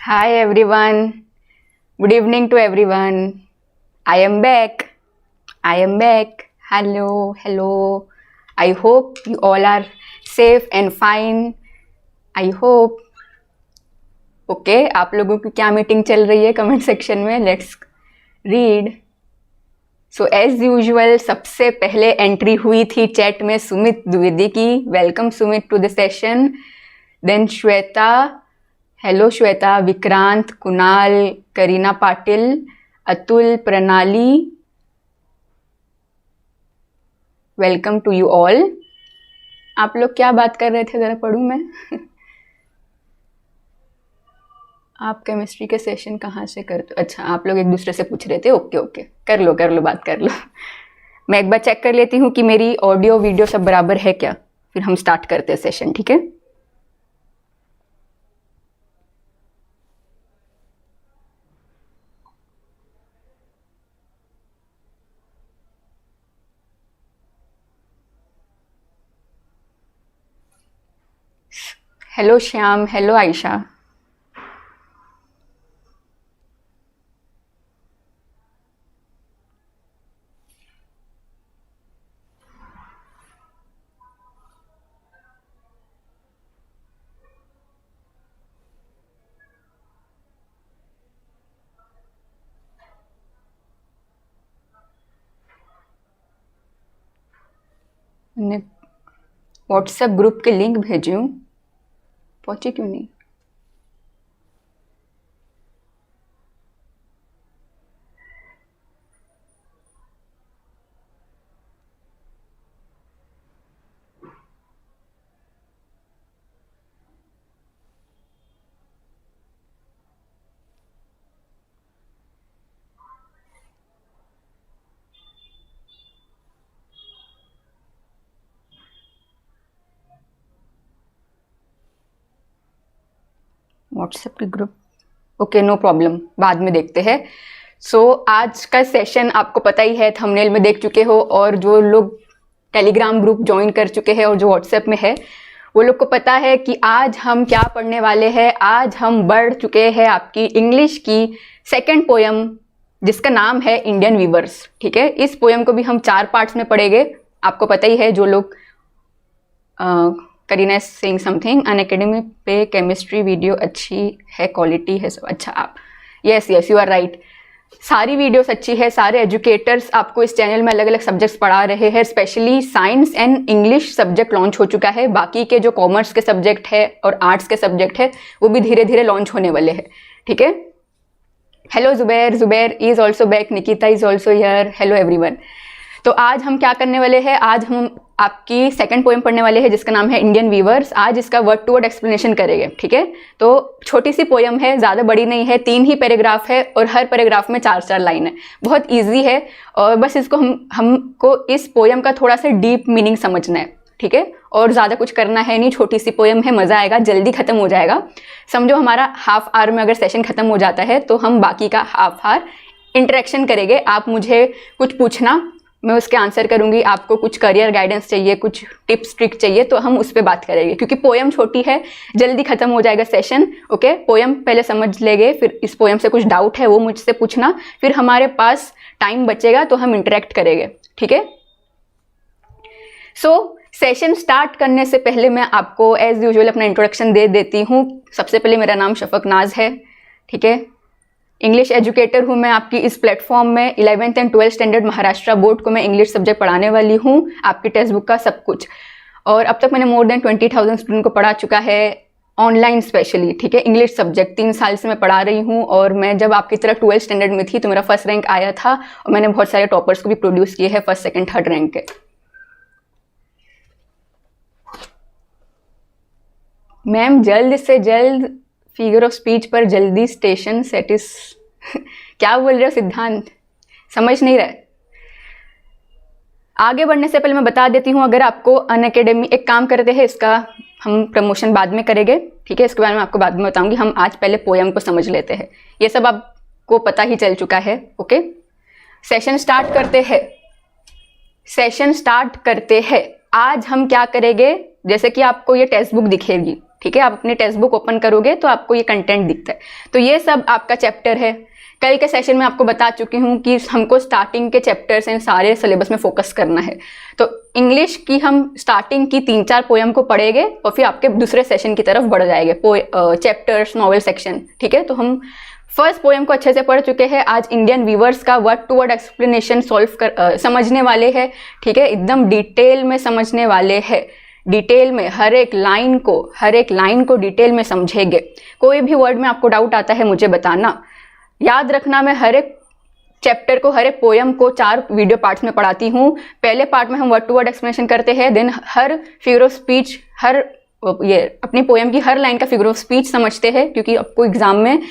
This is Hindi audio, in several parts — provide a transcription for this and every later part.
Hi everyone. Good evening to everyone. I am back. Hello. I hope you all are safe and fine. I hope. Okay, आप लोगों की क्या मीटिंग चल रही है कमेंट सेक्शन में? Let's read. So as usual सबसे पहले एंट्री हुई थी चैट में सुमित द्विवेदी की. Welcome Sumit to the session. Then Shweta. Hello Shweta. Vikrant, Kunal, Kareena Patil, Atul, Pranali. Welcome to you all. आप लोग क्या बात कर रहे थे, जरा पढ़ूं मैं. आप केमिस्ट्री के सेशन कहाँ से करते हो? अच्छा, आप लोग एक दूसरे से पूछ रहे थे. ओके, कर लो बात कर लो. मैं एक बार चेक कर लेती हूँ कि मेरी ऑडियो वीडियो सब बराबर है क्या, फिर हम स्टार्ट करते हैं सेशन. ठीक है. हेलो श्याम. हेलो आयशा. मैंने व्हाट्सएप ग्रुप के लिंक भेजी हूँ, पहुंची क्यों नहीं? व्हाट्सएप के ग्रुप. ओके, नो प्रॉब्लम, बाद में देखते हैं. सो आज का सेशन आपको पता ही है, थंबनेल में देख चुके हो, और जो लोग टेलीग्राम ग्रुप ज्वाइन कर चुके हैं और जो व्हाट्सएप में है वो लोग को पता है कि आज हम क्या पढ़ने वाले हैं. आज हम बढ़ चुके हैं आपकी इंग्लिश की सेकंड पोयम, जिसका नाम है इंडियन वीवर्स. ठीक है. इस पोयम को भी हम 4 पार्ट्स में पढ़ेंगे. आपको पता ही है, जो लोग करीना सिंग समथिंग, अनअकैडमी पे केमिस्ट्री वीडियो अच्छी है, क्वालिटी है सब. अच्छा, आप यस यू आर राइट. सारी वीडियोस अच्छी है. सारे एजुकेटर्स आपको इस चैनल में अलग अलग सब्जेक्ट्स पढ़ा रहे हैं. Specially science and English subject launch हो चुका है. बाकी के जो कॉमर्स के सब्जेक्ट है और आर्ट्स के सब्जेक्ट है वो भी धीरे धीरे लॉन्च होने वाले हैं. ठीक है. Hello Zubair is also back. Nikita is also here. Hello everyone. तो आज हम क्या करने वाले हैं? आज हम आपकी सेकंड पोएम पढ़ने वाले हैं जिसका नाम है इंडियन वीवर्स. आज इसका वर्ड टू वर्ड एक्सप्लेनेशन करेंगे. ठीक है. तो छोटी सी पोएम है, ज़्यादा बड़ी नहीं है. 3 ही पैराग्राफ है और हर पैराग्राफ में 4 लाइन है. बहुत ईजी है और बस इसको हमको इस पोएम का थोड़ा सा डीप मीनिंग समझना है. ठीक है. और ज़्यादा कुछ करना है नहीं. छोटी सी पोएम है, मज़ा आएगा, जल्दी खत्म हो जाएगा. समझो हमारा हाफ आवर में अगर सेशन खत्म हो जाता है तो हम बाकी का हाफ आवर इंटरेक्शन करेंगे. आप मुझे कुछ पूछना, मैं उसके आंसर करूंगी. आपको कुछ करियर गाइडेंस चाहिए, कुछ टिप्स ट्रिक चाहिए, तो हम उस पर बात करेंगे. क्योंकि पोएम छोटी है, जल्दी खत्म हो जाएगा सेशन. ओके. पोएम पहले समझ लेंगे, फिर इस पोएम से कुछ डाउट है वो मुझसे पूछना, फिर हमारे पास टाइम बचेगा तो हम इंटरेक्ट करेंगे. ठीक है. सो सेशन स्टार्ट करने से पहले मैं आपको एज यूजुअल अपना इंट्रोडक्शन दे देती हूँ. सबसे पहले मेरा नाम शफक नाज है. ठीक है. इंग्लिश एजुकेटर हूँ मैं आपकी इस प्लेटफॉर्म में. 11th and 12th standard Maharashtra board को मैं इंग्लिश सब्जेक्ट पढ़ाने वाली हूँ. आपकी टेक्स्ट बुक का सब कुछ. और अब तक मैंने मोर देन 20,000 स्टूडेंट को पढ़ा चुका है ऑनलाइन स्पेशली. ठीक है. इंग्लिश सब्जेक्ट 3 साल से मैं पढ़ा रही हूँ. और मैं जब आपकी तरह 12th स्टैंडर्ड में थी तो मेरा फर्स्ट रैंक आया था और मैंने बहुत सारे टॉपर्स को भी प्रोड्यूस किए हैं, फर्स्ट सेकेंड थर्ड रैंक के. मैम जल्द से जल्द फिगर ऑफ स्पीच पर जल्दी स्टेशन सेटिस क्या बोल रहे हो सिद्धांत? समझ नहीं रहे. आगे बढ़ने से पहले मैं बता देती हूँ, अगर आपको अनअकैडमी एक काम करते हैं, इसका हम प्रमोशन बाद में करेंगे. ठीक है. इसके बारे में आपको बाद में बताऊंगी. हम आज पहले पोएम को समझ लेते हैं. ये सब आपको पता ही चल चुका है. ओके. सेशन स्टार्ट करते हैं. आज हम क्या करेंगे, जैसे कि आपको ये टेक्स्ट बुक दिखेगी. ठीक है, आप अपनी टेक्स्ट बुक ओपन करोगे तो आपको ये कंटेंट दिखता है। तो ये सब आपका चैप्टर है। कल के सेशन में आपको बता चुकी हूँ कि हमको स्टार्टिंग के चैप्टर्स हैं सारे सिलेबस में फोकस करना है। तो इंग्लिश की हम स्टार्टिंग की 3-4 पोएम को पढ़ेंगे और फिर आपके दूसरे सेशन की तरफ बढ़ जाएंगे, चैप्टर्स, नॉवेल सेक्शन। ठीक है, तो हम फर्स्ट पोएम को अच्छे से पढ़ चुके हैं। आज इंडियन वीवर्स का वर्ड टू वर्ड एक्सप्लेनेशन समझने वाले हैं। ठीक है, एकदम डिटेल में समझने वाले हैं, डिटेल में हर एक लाइन को डिटेल में समझेंगे। कोई भी वर्ड में आपको डाउट आता है मुझे बताना। याद रखना, मैं हर एक चैप्टर को, हर एक पोएम को 4 वीडियो पार्ट्स में पढ़ाती हूँ। पहले पार्ट में हम वर्ड टू वर्ड एक्सप्लेनेशन करते हैं, देन हर फिगर ऑफ स्पीच, अपनी पोएम की हर लाइन का फिगर ऑफ स्पीच समझते हैं, क्योंकि आपको एग्जाम में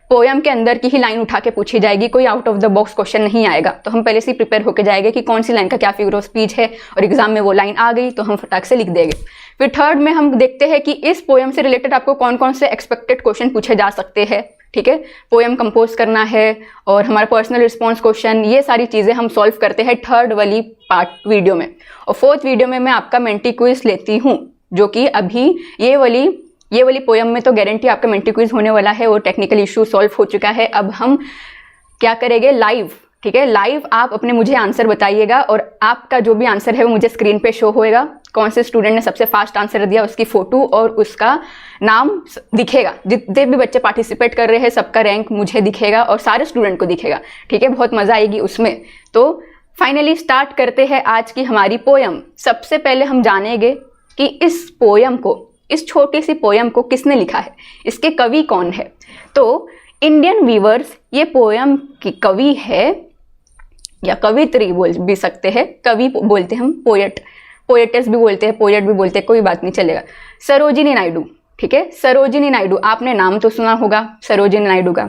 पोएम के अंदर की ही लाइन उठा के पूछी जाएगी, कोई out of the box question नहीं आएगा। तो हम पहले से प्रिपेयर होकर जाएंगे कि कौन सी लाइन का क्या फिगर ऑफ स्पीच है, और एग्जाम में वो लाइन आ गई तो हम फटाक से लिख देंगे। फिर थर्ड में हम देखते हैं कि इस पोएम से रिलेटेड आपको कौन कौन से एक्सपेक्टेड क्वेश्चन पूछे जा सकते हैं। ठीक है, पोएम कंपोज करना है और हमारा पर्सनल रिस्पॉन्स क्वेश्चन, ये सारी चीज़ें हम सॉल्व करते हैं थर्ड वाली पार्ट वीडियो में। और फोर्थ वीडियो में मैं आपका मेंटी क्विज लेती हूँ, जो कि अभी ये वाली पोएम में तो गारंटी आपका मेंटी क्विज होने वाला है और टेक्निकल इशू सॉल्व हो चुका है। अब हम क्या करेंगे, लाइव। ठीक है, लाइव आप अपने मुझे आंसर बताइएगा और आपका जो भी आंसर है वो मुझे स्क्रीन पे शो होएगा। कौन से स्टूडेंट ने सबसे फास्ट आंसर दिया उसकी फोटो और उसका नाम दिखेगा। जितने भी बच्चे पार्टिसिपेट कर रहे हैं सबका रैंक मुझे दिखेगा और सारे स्टूडेंट को दिखेगा। ठीक है, बहुत मजा आएगी उसमें। तो फाइनली स्टार्ट करते हैं आज की हमारी पोएम। सबसे पहले हम जानेंगे कि इस पोएम को, इस छोटी सी पोएम को किसने लिखा है, इसके कवि कौन है। तो इंडियन वीवर्स, ये पोएम की कवि है या कवित्री बोल भी सकते हैं, कवि बोलते हैं हम, पोएटेस भी बोलते हैं, पोएट भी बोलते हैं, कोई बात नहीं चलेगा। सरोजिनी नायडू। ठीक है, सरोजिनी नायडू, आपने नाम तो सुना होगा सरोजिनी नायडू का।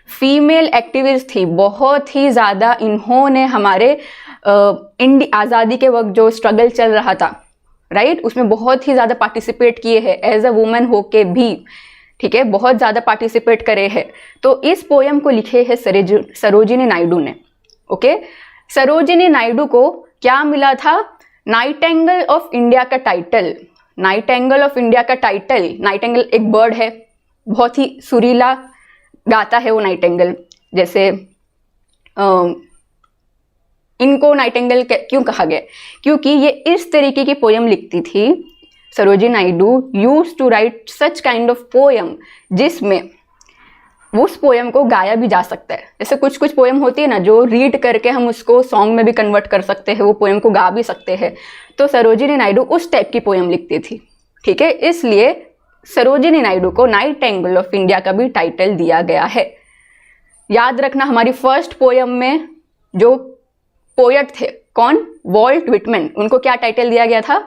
फीमेल एक्टिविस्ट थी, बहुत ही ज़्यादा इन्होंने हमारे आज़ादी के वक्त जो स्ट्रगल चल रहा था, राइट, उसमें बहुत ही ज़्यादा पार्टिसिपेट किए हैं एज अ वुमेन होके भी। ठीक है, बहुत ज़्यादा पार्टिसिपेट करे हैं। तो इस पोएम को लिखे है सरोजिनी नायडू ने। ओके, सरोजिनी नायडू को क्या मिला था, नाइटेंगल ऑफ इंडिया का टाइटल। नाइटेंगल ऑफ इंडिया का टाइटल, नाइटेंगल एक बर्ड है, बहुत ही सुरीला गाता है वो नाइटेंगल। जैसे इनको नाइटेंगल क्यों कहा गया, क्योंकि ये इस तरीके की पोएम लिखती थी। Sarojini Naidu used to write such kind of poem जिसमें उस पोएम को गाया भी जा सकता है। जैसे कुछ कुछ पोएम होती है ना जो रीड करके हम उसको सॉन्ग में भी कन्वर्ट कर सकते हैं, वो पोएम को गा भी सकते हैं। तो सरोजिनी नायडू उस टाइप की पोएम लिखती थी। ठीक है, इसलिए सरोजिनी नायडू को नाइटेंगल ऑफ इंडिया का भी टाइटल दिया गया है। याद रखना, हमारी फर्स्ट पोएम में जो पोएट थे कौन, वॉल्ट व्हिटमैन, उनको क्या टाइटल दिया गया था,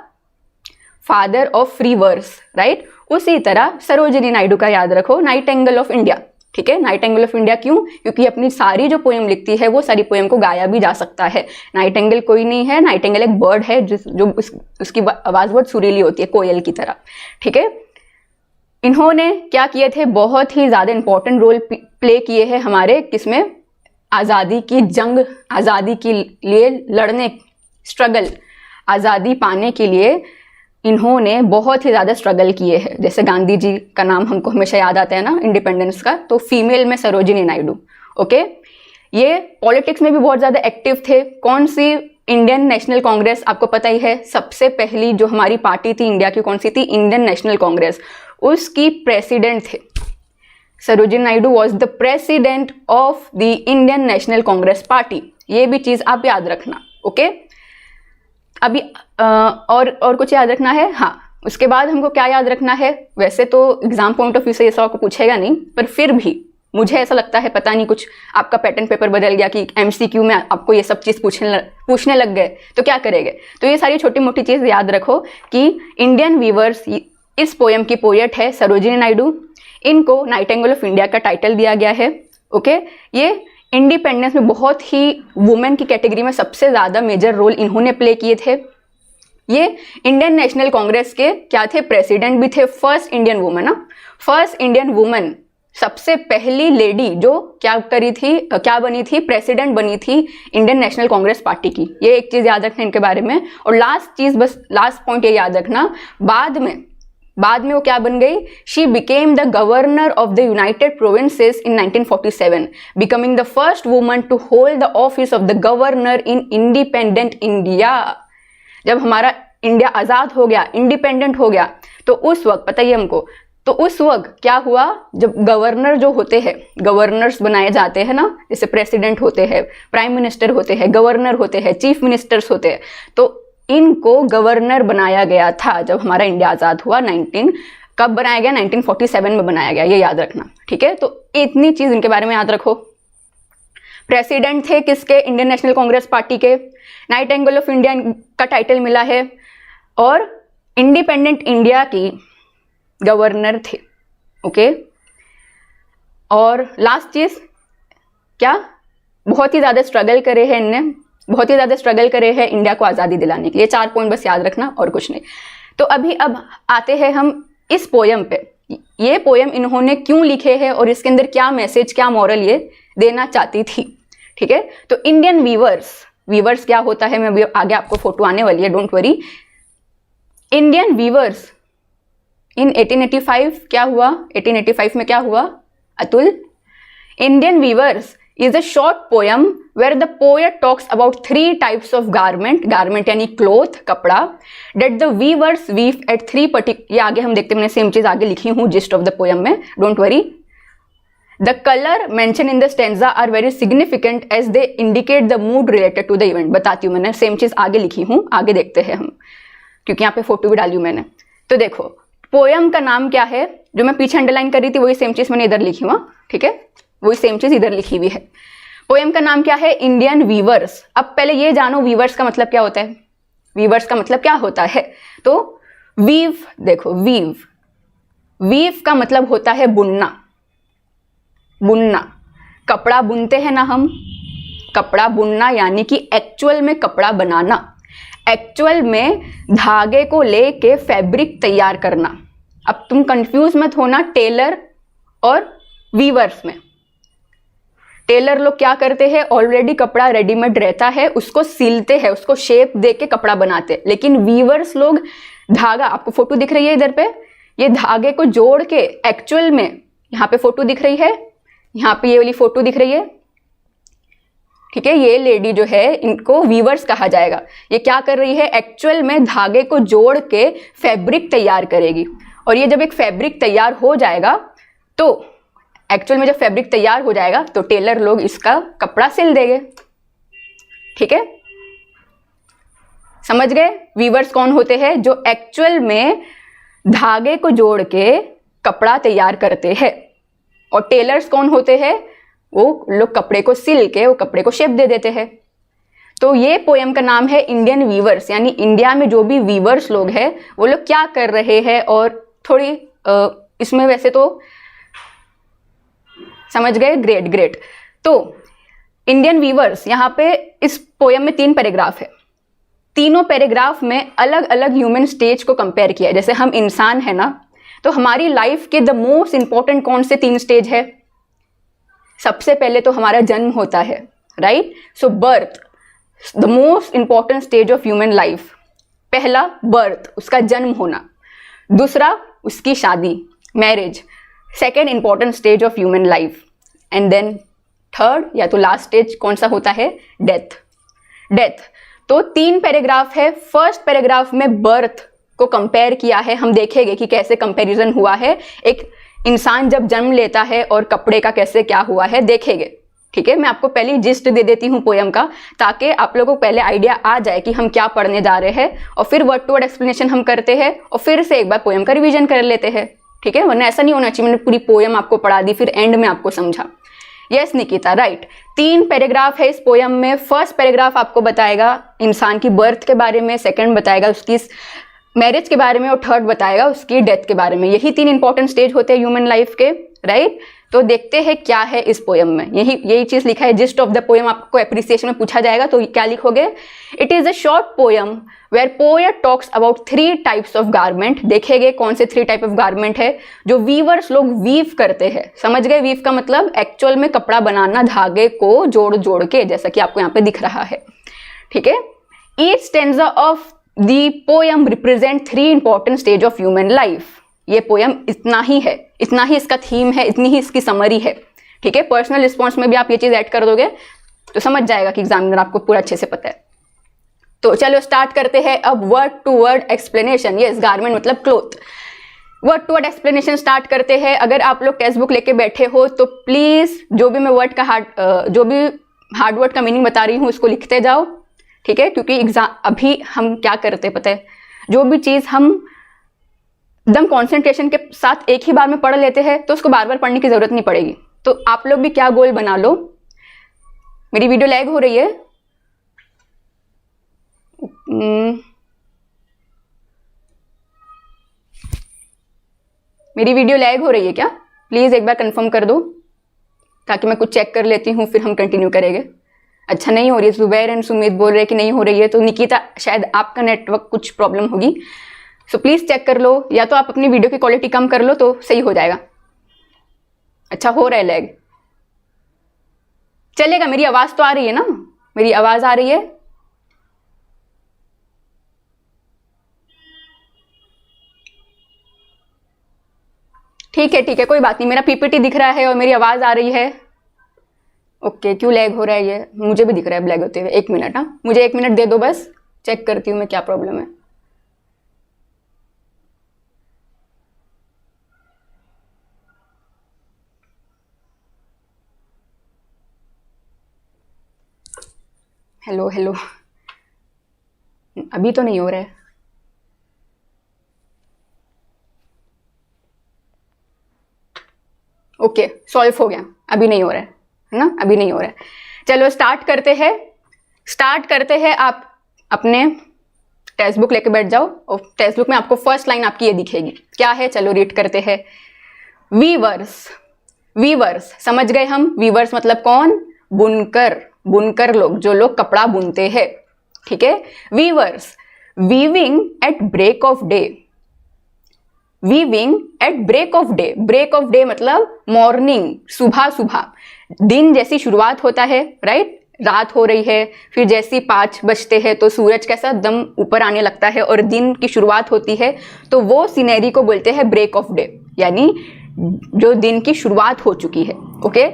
father of free verse, right. उसी तरह सरोजिनी नायडू का याद रखो, नाइटेंगल ऑफ इंडिया। ठीक है, नाइटेंगल ऑफ इंडिया क्यों, क्योंकि अपनी सारी जो पोएम लिखती है वो सारी पोएम को गाया भी जा सकता है। नाइटेंगल कोई नहीं है, नाइटेंगल एक बर्ड है उसकी आवाज बहुत सुरीली होती है, कोयल की तरह। ठीक है, इन्होंने क्या किए थे, बहुत ही ज्यादा इंपॉर्टेंट रोल प्ले किए हैं हमारे किसमें, आज़ादी की जंग, आज़ादी के लिए लड़ने, स्ट्रगल, आज़ादी पाने के लिए इन्होंने बहुत ही ज़्यादा स्ट्रगल किए हैं। जैसे गांधी जी का नाम हमको हमेशा याद आता है ना इंडिपेंडेंस का, तो फीमेल में सरोजिनी नायडू। ओके, ये पॉलिटिक्स में भी बहुत ज़्यादा एक्टिव थे। कौन सी, इंडियन नेशनल कांग्रेस, आपको पता ही है, सबसे पहली जो हमारी पार्टी थी इंडिया की कौन सी थी, इंडियन नेशनल कांग्रेस, उसकी प्रेसिडेंट थे। Sarojini Naidu was the president of the Indian national Congress party. ये भी चीज़ आप याद रखना। ओके, अभी और कुछ याद रखना है। हाँ, उसके बाद हमको क्या याद रखना है, वैसे तो एग्जाम पॉइंट ऑफ व्यू से ये सब आपको पूछेगा नहीं, पर फिर भी मुझे ऐसा लगता है, पता नहीं कुछ आपका पैटर्न पेपर बदल गया कि एमसीक्यू में आपको ये सब चीज़ पूछने लग गए, तो क्या करेंगे। तो ये सारी छोटी मोटी चीज़ याद रखो कि इंडियन वीवर्स, इस पोएम की पोएट है सरोजिनी नायडू। इनको नाइटेंगल ऑफ इंडिया का टाइटल दिया गया है। ओके, ये इंडिपेंडेंस में बहुत ही वुमेन की कैटेगरी में सबसे ज़्यादा मेजर रोल इन्होंने प्ले किए थे। ये इंडियन नेशनल कांग्रेस के क्या थे, प्रेसिडेंट भी थे, फर्स्ट इंडियन वुमेन ना, फर्स्ट इंडियन वुमेन, सबसे पहली लेडी जो क्या करी थी, क्या बनी थी, प्रेसिडेंट बनी थी इंडियन नेशनल कांग्रेस पार्टी की। ये एक चीज़ याद रखना इनके बारे में। और लास्ट चीज़, बस लास्ट पॉइंट ये याद रखना, बाद में बाद में वो क्या बन गई? She became the governor of the United Provinces in 1947, becoming the first woman to hold the office of the governor in independent India. जब हमारा इंडिया आज़ाद हो गया, इंडिपेंडेंट हो गया, तो उस वक्त पता ही हमको, तो उस वक्त क्या हुआ, जब गवर्नर जो होते हैं, गवर्नर्स बनाए जाते हैं ना, जैसे प्रेसिडेंट होते हैं, प्राइम मिनिस्टर होते हैं, गवर्नर होते हैं, चीफ मिनिस्टर्स होते हैं, तो इनको गवर्नर बनाया गया था जब हमारा इंडिया आज़ाद हुआ। कब बनाया गया? 1947 में बनाया गया, ये याद रखना, ठीक है। तो इतनी चीज़ इनके बारे में याद रखो। प्रेसिडेंट थे किसके? इंडियन नेशनल कांग्रेस पार्टी के। नाइटिंगेल ऑफ इंडिया का टाइटल मिला है, और इंडिपेंडेंट इंडिया की गवर्नर थे, ओके। और लास्ट चीज क्या, बहुत ही ज़्यादा स्ट्रगल करे हैं इनने, बहुत ही ज़्यादा स्ट्रगल करे हैं इंडिया को आज़ादी दिलाने के लिए। 4 पॉइंट बस याद रखना और कुछ नहीं। तो अब आते हैं हम इस पोयम पे। ये पोयम इन्होंने क्यों लिखे हैं और इसके अंदर क्या मैसेज, क्या मॉरल ये देना चाहती थी, ठीक है। तो इंडियन वीवर्स क्या होता है, मैं अभी आगे आपको फोटो आने वाली है, don't worry. Indian weavers in 1885 क्या हुआ? 1885 में क्या हुआ Atul? Indian weavers is a short poem where the poet talks about 3 types of garment यानी cloth, कपड़ा, that the weavers weave at 3 particular, ये आगे हम देखते हैं, मैंने सेम चीज आगे लिखी हूँ gist of the poem में, don't worry. The color mentioned in the stanza are very significant as they indicate the mood related to the event. बताती हूँ, मैंने सेम चीज आगे लिखी हूँ, आगे देखते हैं हम, क्योंकि यहाँ पे फोटो भी डाली हूँ मैंने। तो देखो पोयम का नाम क्या है, जो मैं पीछे अंडरलाइन कर रही थी वही सेम चीज मैंने इधर लिखी हुआ, ठीक है, वही सेम चीज इधर लिखी हुई है। पोयम का नाम क्या है? Indian weavers. अब पहले ये जानो वीवर्स का मतलब क्या होता है। वीवर्स का मतलब क्या होता है? तो वीव, देखो वीव का मतलब होता है बुनना, कपड़ा बुनते हैं ना हम, कपड़ा बुनना यानी कि एक्चुअल में कपड़ा बनाना, एक्चुअल में धागे को लेके फैब्रिक तैयार करना। अब तुम कंफ्यूज मत होना टेलर और वीवर्स में। टेलर लोग क्या करते हैं, ऑलरेडी कपड़ा रेडीमेड रहता है, उसको सिलते हैं, उसको शेप दे के कपड़ा बनाते हैं। लेकिन वीवर्स लोग धागा, आपको फोटो दिख रही है इधर पे, ये धागे को जोड़ के एक्चुअल में, यहाँ पे फोटो दिख रही है, यहाँ पे ये वाली फोटो दिख रही है, ठीक है, ये लेडी जो है इनको वीवर्स कहा जाएगा। ये क्या कर रही है, एक्चुअल में धागे को जोड़ के फैब्रिक तैयार करेगी। और ये जब एक फैब्रिक तैयार हो जाएगा, तो एक्चुअल में जब फैब्रिक तैयार हो जाएगा तो टेलर लोग इसका कपड़ा सिल देंगे, ठीक है, समझ गए। वीवर्स कौन होते हैं? जो एक्चुअल में धागे को जोड़ के कपड़ा तैयार करते हैं। और टेलर्स कौन होते हैं? वो लोग कपड़े को सिल के वो कपड़े को शेप दे देते हैं। तो ये पोयम का नाम है इंडियन वीवर्स, यानी इंडिया में जो भी वीवर्स लोग हैं वो लोग क्या कर रहे हैं। और थोड़ी इसमें वैसे तो समझ गए, ग्रेट। तो इंडियन वीवर्स, यहाँ पे इस पोयम में 3 पैराग्राफ है, तीनों पैराग्राफ में अलग अलग ह्यूमन स्टेज को कंपेयर किया है। जैसे हम इंसान है ना, तो हमारी लाइफ के द मोस्ट इंपॉर्टेंट कौन से 3 स्टेज है? सबसे पहले तो हमारा जन्म होता है, right. So birth, the most important stage of human life. पहला बर्थ, उसका जन्म होना। दूसरा उसकी शादी, marriage, second important stage of human life. And then third या तो लास्ट स्टेज कौन सा होता है? डेथ। तो 3 पैराग्राफ है। फर्स्ट पैराग्राफ में बर्थ को कंपेयर किया है, हम देखेंगे कि कैसे कंपैरिजन हुआ है, एक इंसान जब जन्म लेता है और कपड़े का कैसे क्या हुआ है देखेंगे, ठीक है। मैं आपको पहले जिस्ट दे देती हूँ पोयम का, ताकि आप लोगों को पहले आइडिया आ जाए कि हम क्या पढ़ने जा रहे हैं, और फिर वर्ड टू वर्ड एक्सप्लेनेशन हम करते हैं और फिर से एक बार पोयम का रिवीजन कर लेते हैं, ठीक है। वरना ऐसा नहीं होना चाहिए मैंने पूरी पोयम आपको पढ़ा दी फिर एंड में आपको समझा। Yes Nikita, right. 3 पैराग्राफ है इस पोयम में। फर्स्ट पैराग्राफ आपको बताएगा इंसान की बर्थ के बारे में, सेकंड बताएगा उसकी मैरिज के बारे में, और थर्ड बताएगा उसकी डेथ के बारे में। यही 3 इंपॉर्टेंट स्टेज होते हैं ह्यूमन लाइफ के, राइट। तो देखते हैं क्या है इस पोयम में। यही चीज लिखा है, जिस्ट ऑफ द पोयम आपको एप्रिसिएशन में पूछा जाएगा तो क्या लिखोगे? It is a short poem where poet talks about 3 types of garment. देखेंगे कौन से 3 टाइप ऑफ गारमेंट है जो वीवर्स लोग वीव करते हैं। समझ गए? वीव का मतलब एक्चुअल में कपड़ा बनाना, धागे को जोड़ के, जैसा कि आपको यहाँ पे दिख रहा है, ठीक है। Each stanza of the poem represent 3 important stage of human life. ये पोयम इतना ही है, इतना ही इसका थीम है, इतनी ही इसकी समरी है, ठीक है। पर्सनल रिस्पॉन्स में भी आप ये चीज़ ऐड कर दोगे तो समझ जाएगा कि एग्जामिनर आपको पूरा अच्छे से पता है। तो चलो स्टार्ट करते हैं अब word to word explanation. Yes, garment मतलब cloth. Word to word explanation start करते हैं। अगर आप लोग टेक्स्ट बुक लेके बैठे हो तो प्लीज़ जो भी मैं वर्ड का जो भी हार्ड वर्ड का मीनिंग बता रही हूँ उसको लिखते जाओ, ठीक है। क्योंकि एग्जाम अभी हम क्या करते हैं पता है, जो भी चीज़ हम एकदम कॉन्सेंट्रेशन के साथ एक ही बार में पढ़ लेते हैं तो उसको बार बार पढ़ने की ज़रूरत नहीं पड़ेगी। तो आप लोग भी क्या गोल बना लो। मेरी वीडियो लैग हो रही है? मेरी वीडियो लैग हो रही है क्या? प्लीज़ एक बार कंफर्म कर दो ताकि मैं कुछ चेक कर लेती हूँ, फिर हम कंटिन्यू करेंगे। अच्छा, नहीं हो रही है। जुबैर एंड सुमित बोल रहे हैं कि नहीं हो रही है, तो निकिता शायद आपका नेटवर्क कुछ प्रॉब्लम होगी, सो प्लीज़ चेक कर लो, या तो आप अपनी वीडियो की क्वालिटी कम कर लो तो सही हो जाएगा। अच्छा, हो रहा है लैग, चलेगा। मेरी आवाज़ तो आ रही है ना? मेरी आवाज़ आ रही है? ठीक है, ठीक है, कोई बात नहीं। मेरा पीपीटी दिख रहा है और मेरी आवाज़ आ रही है। ओके, क्यों लैग हो रहा है ये? मुझे भी दिख रहा है लैग होते हुए। 1 मिनट, हाँ, मुझे 1 मिनट दे दो, बस चेक करती हूँ मैं क्या प्रॉब्लम है। हेलो हेलो, अभी तो नहीं हो रहा है। ओके, सॉल्व हो गया, अभी नहीं हो रहा है ना? अभी नहीं हो रहा है। चलो स्टार्ट करते हैं। आप अपने टेक्स्ट बुक लेके बैठ जाओ और टेक्स्ट बुक में आपको फर्स्ट लाइन आपकी ये दिखेगी। क्या है? चलो रीड करते हैं। वीवर्स, वीवर्स समझ गए हम। वीवर्स मतलब कौन? बुनकर, बुनकर लोग, जो लोग कपड़ा बुनते हैं, ठीक है। Weavers, weaving at break of day, weaving at break of day. Break of day मतलब मॉर्निंग, सुबह सुबह, दिन जैसी शुरुआत होता है, राइट। रात हो रही है, फिर जैसी 5 बजते हैं तो सूरज कैसा दम ऊपर आने लगता है और दिन की शुरुआत होती है, तो वो सीनरी को बोलते हैं ब्रेक ऑफ डे, यानी जो दिन की शुरुआत हो चुकी है। ओके,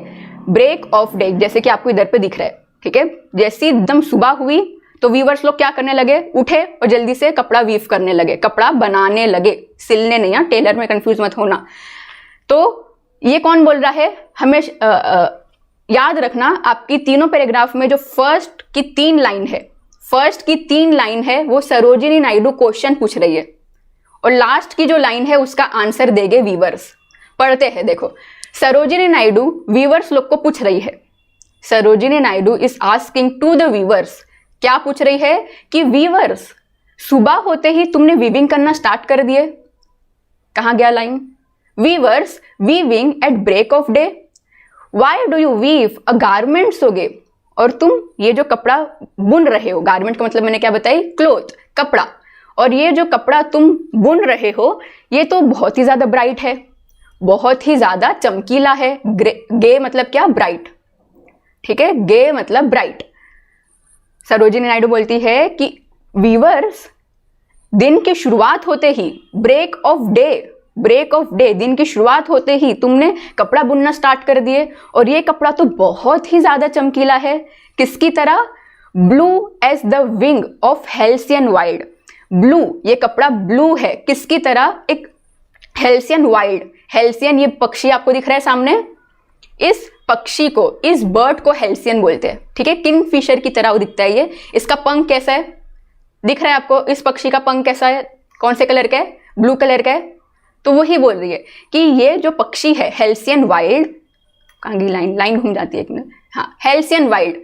ब्रेक ऑफ डे जैसे कि आपको इधर पे दिख रहा है, ठीक है। जैसी एकदम सुबह हुई तो वीवर्स लोग क्या करने लगे? उठे और जल्दी से कपड़ा वीव करने लगे, कपड़ा बनाने लगे, सिलने नहीं, टेलर में कंफ्यूज मत होना। तो ये कौन बोल रहा है? हमें याद रखना, आपकी तीनों पैराग्राफ में जो फर्स्ट की 3 लाइन है, फर्स्ट की 3 लाइन है वो सरोजिनी नायडू क्वेश्चन पूछ रही है, और लास्ट की जो लाइन है उसका आंसर देंगे वीवर्स। पढ़ते हैं, देखो। सरोजिनी नायडू वीवर्स लोग को पूछ रही है। Sarojini Naidu is asking to the weavers, क्या पूछ रही है कि वीवर्स, सुबह होते ही तुमने वीविंग करना स्टार्ट कर दिए। कहां गया line? Weavers weaving at break of day, why do you weave a garment so gay, और तुम ये जो कपड़ा बुन रहे हो, गारमेंट का मतलब मैंने क्या बताई? क्लोथ, कपड़ा, और ये जो कपड़ा तुम बुन रहे हो ये तो बहुत ही ज्यादा ब्राइट है, बहुत ही ज्यादा चमकीला है। गे मतलब क्या? ब्राइट, ठीक है, गे मतलब ब्राइट। सरोजिनी नायडू बोलती है कि वीवर्स, दिन की शुरुआत होते ही, break of day, break of day, दिन की शुरुआत होते ही तुमने कपड़ा बुनना स्टार्ट कर दिए, और ये कपड़ा तो बहुत ही ज्यादा चमकीला है। किसकी तरह? Blue as the wing of halcyon wild. Blue, ये कपड़ा ब्लू है, किसकी तरह? एक हेल्सियन वाइल्ड। हेल्सियन ये पक्षी आपको दिख रहा है सामने, इस पक्षी को, इस बर्ड को हेल्सियन बोलते हैं, ठीक है। किंगफिशर की तरह वो दिखता है ये। इसका पंख कैसा है? दिख रहा है आपको? इस पक्षी का पंख कैसा है? कौन से कलर का है? ब्लू कलर का है। तो वही बोल रही है कि ये जो पक्षी है हेल्सियन वाइल्ड, कहाँ गई लाइन? लाइन घूम जाती है एक मिनट। हाँ, हेल्सियन वाइल्ड,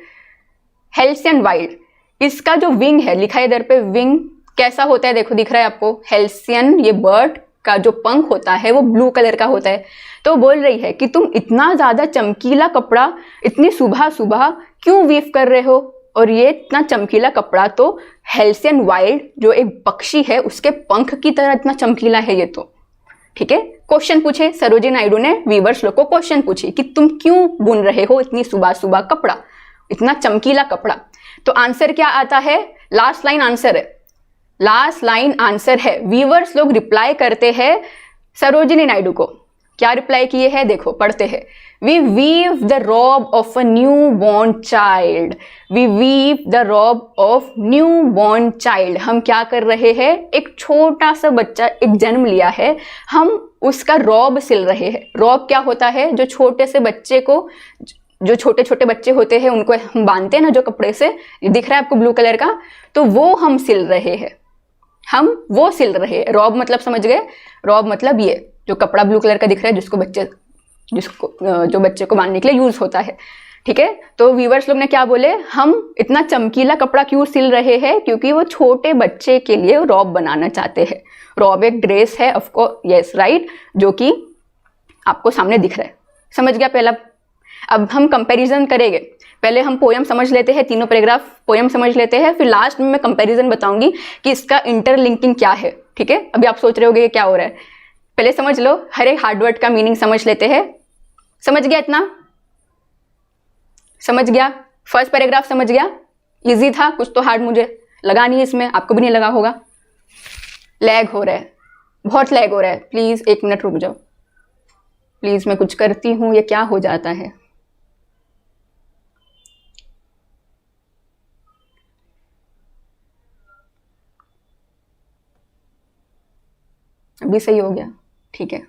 हेल्सियन वाइल्ड, इसका जो विंग है, लिखा है इधर पे विंग, कैसा होता है? देखो दिख रहा है आपको, हेल्सियन, ये बर्ड का जो पंख होता है वो ब्लू कलर का होता है। तो बोल रही है कि तुम इतना ज्यादा चमकीला कपड़ा इतनी सुबह सुबह क्यों वीव कर रहे हो, और ये इतना चमकीला कपड़ा तो हेल्सियन वाइल्ड जो एक पक्षी है उसके पंख की तरह इतना चमकीला है ये तो, ठीक है। क्वेश्चन पूछे, सरोजिनी नायडू ने वीवर्स लोग को क्वेश्चन पूछी कि तुम क्यों बुन रहे हो इतनी सुबह सुबह कपड़ा, इतना चमकीला कपड़ा। तो आंसर क्या आता है? लास्ट लाइन आंसर है, लास्ट लाइन आंसर है। वीवर्स लोग रिप्लाई करते हैं सरोजिनी नायडू को क्या रिप्लाई किए हैं, देखो पढ़ते हैं। We weave the robe of a new born child, we weave the robe of new born child. हम क्या कर रहे हैं, एक छोटा सा बच्चा एक जन्म लिया है, हम उसका रॉब सिल रहे हैं। रॉब क्या होता है, जो छोटे से बच्चे को, जो छोटे छोटे बच्चे होते हैं उनको हम बांधते हैं ना जो कपड़े से, ये दिख रहा है आपको ब्लू कलर का, तो वो हम सिल रहे हैं, हम वो सिल रहे हैं। रॉब मतलब समझ गए, रॉब मतलब ये जो कपड़ा ब्लू कलर का दिख रहा है जो बच्चे को बांधने के लिए यूज होता है, ठीक है। तो व्यूअर्स लोग ने क्या बोले, हम इतना चमकीला कपड़ा क्यों सिल रहे हैं, क्योंकि वो छोटे बच्चे के लिए रॉब बनाना चाहते हैं। रॉब एक ड्रेस है, ऑफकोर्स, यस राइट, जो कि आपको सामने दिख रहा है। समझ गया पहला। अब हम कंपैरिजन करेंगे, पहले हम पोयम समझ लेते हैं, तीनों पैराग्राफ पोयम समझ लेते हैं, फिर लास्ट में मैं कंपैरिजन बताऊंगी कि इसका इंटरलिंकिंग क्या है, ठीक है। अभी आप सोच रहे होगे क्या हो रहा है, पहले समझ लो, हर एक हार्ड वर्ड का मीनिंग समझ लेते हैं। समझ गया इतना, समझ गया, फर्स्ट पैराग्राफ समझ गया, इजी था, कुछ तो हार्ड मुझे लगा नहीं, इसमें आपको भी नहीं लगा होगा। लैग हो रहा है, बहुत लैग हो रहा है, प्लीज 1 मिनट रुक जाओ, प्लीज मैं कुछ करती हूँ, ये क्या हो जाता है। अभी सही हो गया, ठीक है,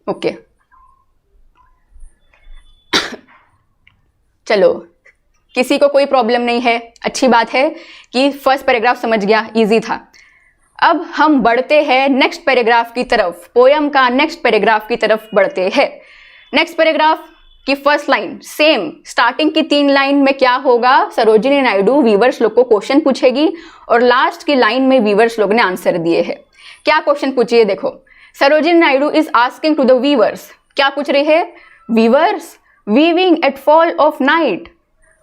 ओके। चलो, किसी को कोई प्रॉब्लम नहीं है, अच्छी बात है कि फर्स्ट पैराग्राफ समझ गया, इजी था। अब हम बढ़ते हैं नेक्स्ट पैराग्राफ की तरफ, पोयम का नेक्स्ट पैराग्राफ की तरफ बढ़ते हैं। नेक्स्ट पैराग्राफ की फर्स्ट लाइन सेम, स्टार्टिंग की 3 लाइन में क्या होगा, सरोजिनी नायडू वीवर्स लोग को क्वेश्चन पूछेगी और लास्ट की लाइन में वीवर्स लोग ने आंसर दिए हैं। क्या क्वेश्चन पूछिए, देखो, Sarojini Naidu is asking to the weavers, क्या पूछ रही है, weavers weaving at fall of night,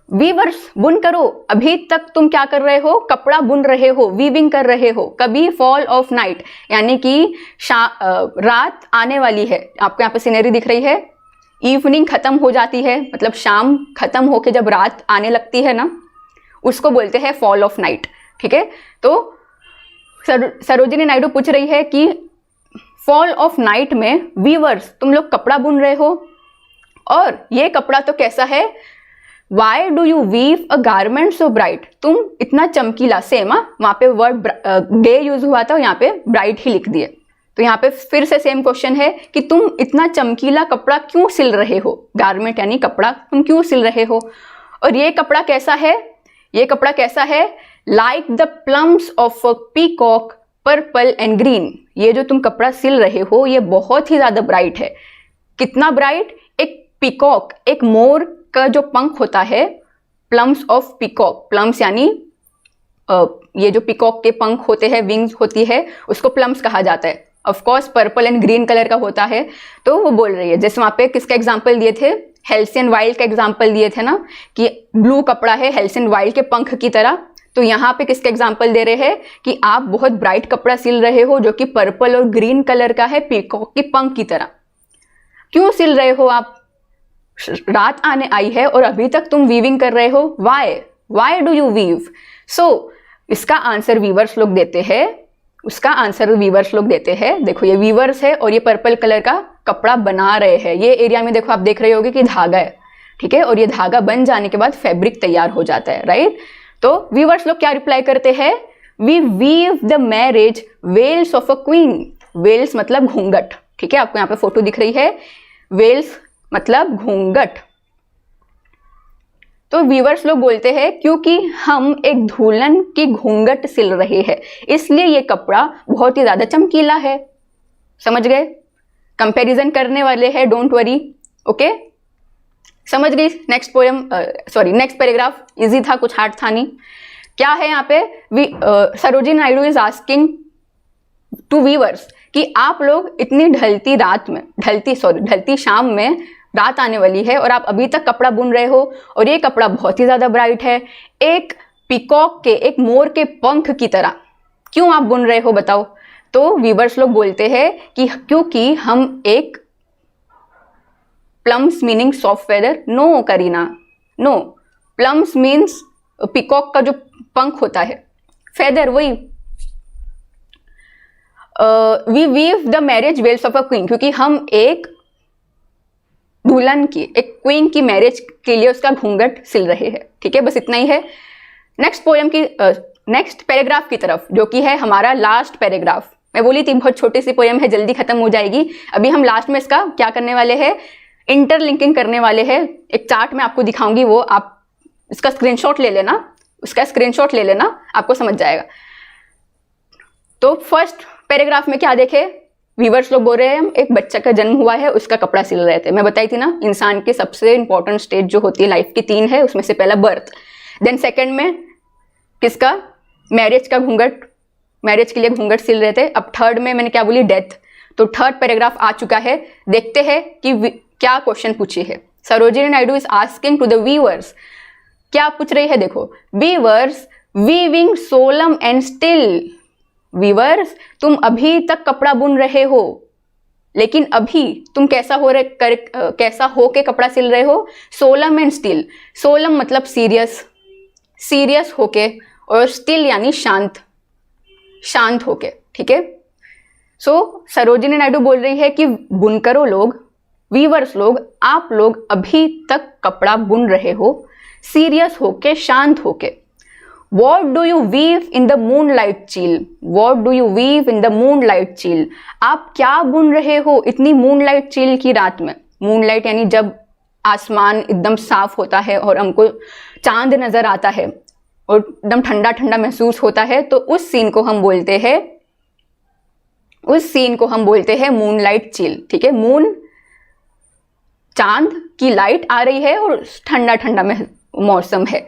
weavers बुन करो, अभी तक तुम क्या कर रहे हो, कपड़ा बुन रहे हो, वीविंग कर रहे हो, कभी फॉल ऑफ नाइट यानी कि रात आने वाली है। आपको यहाँ पे सीनरी दिख रही है, इवनिंग खत्म हो जाती है, मतलब शाम खत्म होके जब रात आने लगती है ना, उसको बोलते हैं फॉल ऑफ नाइट, ठीक है। तो सरोजिनी नायडू पूछ रही है कि फॉल ऑफ नाइट में वीवर्स तुम लोग कपड़ा बुन रहे हो, और ये कपड़ा तो कैसा है, why do you weave a garment so bright, तुम इतना चमकीला, सेम, वहां पे वर्ड डे यूज हुआ था, यहाँ पे ब्राइट ही लिख दिए। तो यहाँ पे फिर से सेम क्वेश्चन है कि तुम इतना चमकीला कपड़ा क्यों सिल रहे हो, गारमेंट यानी कपड़ा, तुम क्यों सिल रहे हो, और ये कपड़ा कैसा है, ये कपड़ा कैसा है, like the plums of a peacock purple and green, ये जो तुम कपड़ा सिल रहे हो ये बहुत ही ज्यादा ब्राइट है। कितना ब्राइट, एक पीकॉक, एक मोर का जो पंख होता है, प्लम्स ऑफ पीकॉक, प्लम्स यानी ये जो पीकॉक के पंख होते हैं, विंग्स होती है, उसको प्लम्स कहा जाता है। Of course purple and green colour का होता है। तो वो बोल रही है, जैसे वहां पे किसका एग्जांपल दिए थे, हेल्सियन वाइल्ड का एग्जांपल दिए थे ना, कि ब्लू कपड़ा है हेल्सियन वाइल्ड के पंख की तरह। तो यहाँ पे किसका एग्जांपल दे रहे हैं कि आप बहुत ब्राइट कपड़ा सिल रहे हो जो कि पर्पल और ग्रीन कलर का है, पीकॉक के पंख की तरह। क्यों सिल रहे हो आप, रात आने आई है और अभी तक तुम वीविंग कर रहे हो, वाई डू यू वीव। सो इसका आंसर वीवर्स लोग देते हैं, उसका आंसर वीवर्स लोग देते हैं। देखो ये वीवर्स है और ये पर्पल कलर का कपड़ा बना रहे हैं। ये एरिया में देखो आप देख रहे होगे कि धागा है, ठीक है, और ये धागा बन जाने के बाद फैब्रिक तैयार हो जाता है, राइट। तो वीवर्स लोग क्या रिप्लाई करते हैं, we weave the marriage veils of a queen, veils मतलब घूंघट, ठीक है, आपको यहाँ पे फोटो दिख रही है, वेल्स मतलब घूंघट। तो व्यूअर्स लोग बोलते हैं क्योंकि हम एक दुल्हन की घूंघट सिल रहे हैं, इसलिए ये कपड़ा बहुत ही ज्यादा चमकीला है। समझ गए, कंपैरिजन करने वाले हैं, डोंट वरी, ओके, समझ गई। Next poem, sorry next paragraph easy था, कुछ हार्ड था नहीं। क्या है यहाँ पे, Sarojini Naidu is asking to viewers कि आप लोग इतनी ढलती रात में, ढलती शाम में, रात आने वाली है और आप अभी तक कपड़ा बुन रहे हो, और ये कपड़ा बहुत ही ज्यादा ब्राइट है, एक पीकॉक के, एक मोर के पंख की तरह, क्यों आप बुन रहे हो बताओ। तो व्यूअर्स लोग बोलते हैं कि क्योंकि हम एक plumes meaning soft feather, no Kareena, no, plumes means peacock का जो पंख होता है, फेदर वही we weave the marriage veils of a queen, क्योंकि हम एक दुल्हन की, एक क्वीन की मैरिज के लिए उसका घूंघट सिल रहे हैं। ठीक है, बस इतना ही है। नेक्स्ट पोएम की नेक्स्ट पैराग्राफ की तरफ, जो कि है हमारा लास्ट पैराग्राफ। मैं बोली थी बहुत छोटी सी पोएम है, जल्दी खत्म हो जाएगी। अभी हम लास्ट में इसका क्या करने वाले हैं, इंटरलिंकिंग करने वाले हैं। एक चार्ट में आपको दिखाऊंगी, वो आप इसका स्क्रीनशॉट ले लेना, उसका स्क्रीनशॉट ले लेना, आपको समझ जाएगा। तो फर्स्ट पैराग्राफ में क्या देखे, वीवर्स लोग बोल रहे हैं एक बच्चा का जन्म हुआ है, उसका कपड़ा सिल रहे थे। मैं बताई थी ना, इंसान की सबसे इंपॉर्टेंट स्टेज जो होती है लाइफ की 3 है, उसमें से पहला बर्थ, देन सेकंड में किसका, मैरिज का घूंघट, मैरिज के लिए घूंघट सिल रहे थे। अब थर्ड में मैंने क्या बोली, डेथ। तो थर्ड पैराग्राफ आ चुका है। देखते हैं कि क्या क्वेश्चन पूछी है। Sarojini Naidu is asking to the weavers, क्या पूछ रही है, देखो, weavers weaving solemn and still. Weavers, तुम अभी तक कपड़ा बुन रहे हो, लेकिन अभी तुम कैसा हो के कपड़ा सिल रहे हो, सोलम एंड स्टिल। सोलम मतलब सीरियस, सीरियस होके, और स्टिल यानी शांत, शांत होके। ठीक है, सो सरोजिनी नायडू बोल रही है कि बुनकरों लोग, वीवर्स लोग, आप लोग अभी तक कपड़ा बुन रहे हो, सीरियस होके, शांत होके। What do you weave in the moonlight chill? What do you weave in the moonlight chill? आप क्या बुन रहे हो इतनी मूनलाइट चिल की रात में। मूनलाइट यानी जब आसमान एकदम साफ होता है और हमको चांद नजर आता है और एकदम ठंडा ठंडा महसूस होता है, तो उस सीन को हम बोलते हैं, उस सीन को हम बोलते हैं मूनलाइट चिल। ठीक है, मून, चांद की लाइट आ रही है और ठंडा ठंडा मौसम है,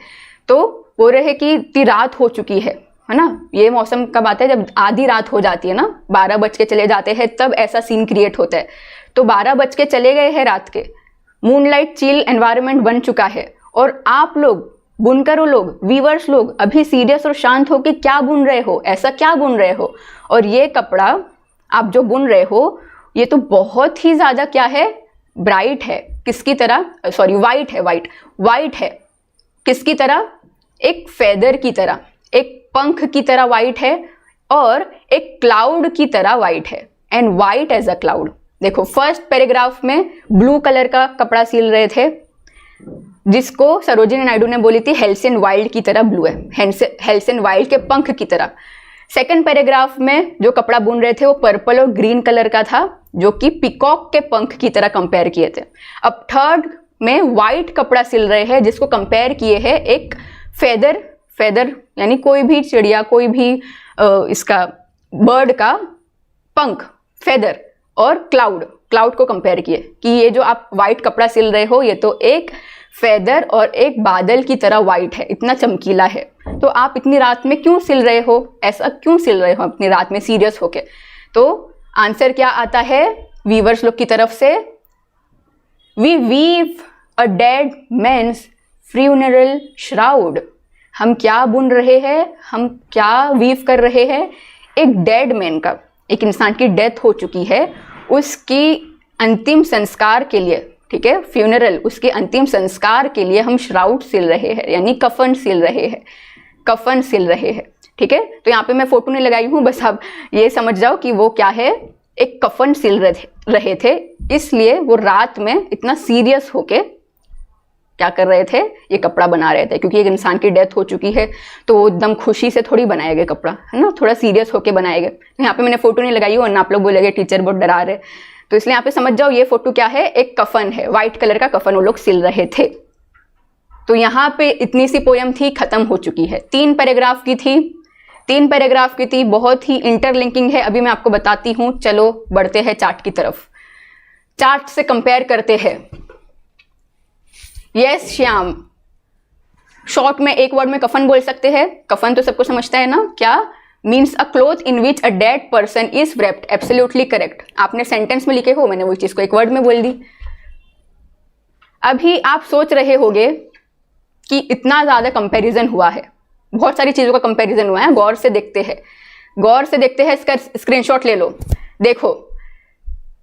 तो बोल रहे कि इतनी रात हो चुकी है ना। ये मौसम कब आता है, जब आधी रात हो जाती है ना, 12 बज के चले जाते हैं, तब ऐसा सीन क्रिएट होता है। तो 12 बज के चले गए हैं रात के, मूनलाइट चिल एनवायरनमेंट बन चुका है, और आप लोग, बुनकरों लोग, वीवर्स लोग अभी सीरियस और शांत होकर क्या बुन रहे हो, ऐसा क्या बुन रहे हो। और ये कपड़ा आप जो बुन रहे हो, ये तो बहुत ही ज्यादा क्या है, ब्राइट है। किसकी तरह, सॉरी वाइट है, वाइट है। किसकी तरह, एक फेदर की तरह, एक पंख की तरह वाइट है, और एक क्लाउड की तरह वाइट है, and white as a cloud. देखो, फर्स्ट पैराग्राफ में ब्लू कलर का कपड़ा सिल रहे थे, जिसको सरोजिनी नायडू ने बोली थी हेल्सन वाइल्ड की तरह ब्लू है, हेल्सन वाइल्ड के पंख की तरह। सेकंड पैराग्राफ में जो कपड़ा बुन रहे थे वो पर्पल और ग्रीन कलर का था, जो कि पिकॉक के पंख की तरह कंपेयर किए थे। अब थर्ड में व्हाइट कपड़ा सिल रहे हैं, जिसको कंपेयर किए हैं एक फेदर यानी कोई भी चिड़िया, कोई भी इसका बर्ड का पंख, फेदर, और क्लाउड को कंपेयर किए कि ये जो आप व्हाइट कपड़ा सिल रहे हो, ये तो एक फेदर और एक बादल की तरह व्हाइट है, इतना चमकीला है। तो आप इतनी रात में क्यों सिल रहे हो, ऐसा क्यों सिल रहे हो अपनी रात में सीरियस होके। तो आंसर क्या आता है वीवर्स लोग की तरफ से, we weave a dead man's funeral shroud. हम क्या बुन रहे हैं, हम क्या वीव कर रहे हैं, एक डेड मैन का, एक इंसान की डेथ हो चुकी है, उसकी अंतिम संस्कार के लिए, ठीक है, फ्यूनरल, उसके अंतिम संस्कार के लिए हम श्राउड सिल रहे हैं, यानी कफन सिल रहे हैं, कफन सिल रहे हैं। ठीक है, तो यहाँ पे मैं फोटो नहीं लगाई हूँ, बस आप ये समझ जाओ कि वो क्या है, एक कफन सिल रहे थे, इसलिए वो रात में इतना सीरियस होके क्या कर रहे थे, ये कपड़ा बना रहे थे, क्योंकि एक इंसान की डेथ हो चुकी है, तो वो एकदम खुशी से थोड़ी बनाया गया कपड़ा, है ना, थोड़ा सीरियस होके बनाए गए। तो यहाँ पे मैंने फोटो नहीं लगाई हूँ, वरना आप लोग बोलेंगे टीचर बहुत डरा रहे, तो इसलिए यहाँ पे समझ जाओ ये फोटो क्या है, एक कफन है, व्हाइट कलर का कफन वो लोग सिल रहे थे। तो यहाँ पे इतनी सी पोयम थी, खत्म हो चुकी है। 3 पैराग्राफ की थी, बहुत ही इंटरलिंकिंग है। अभी मैं आपको बताती हूँ, चलो बढ़ते हैं चार्ट की तरफ, चार्ट से कंपेयर करते हैं। यस श्याम, शॉर्ट में एक वर्ड में कफन बोल सकते हैं। कफन तो सबको समझता है ना, क्या means a cloth in which a dead person is wrapped। Absolutely correct, आपने सेंटेंस में लिखे हो, मैंने वो चीज को एक वर्ड में बोल दी। अभी आप सोच रहे होंगे कि इतना ज्यादा कंपैरिजन हुआ है, बहुत सारी चीजों का कंपैरिजन हुआ है, गौर से देखते हैं, इसका स्क्रीनशॉट ले लो। देखो,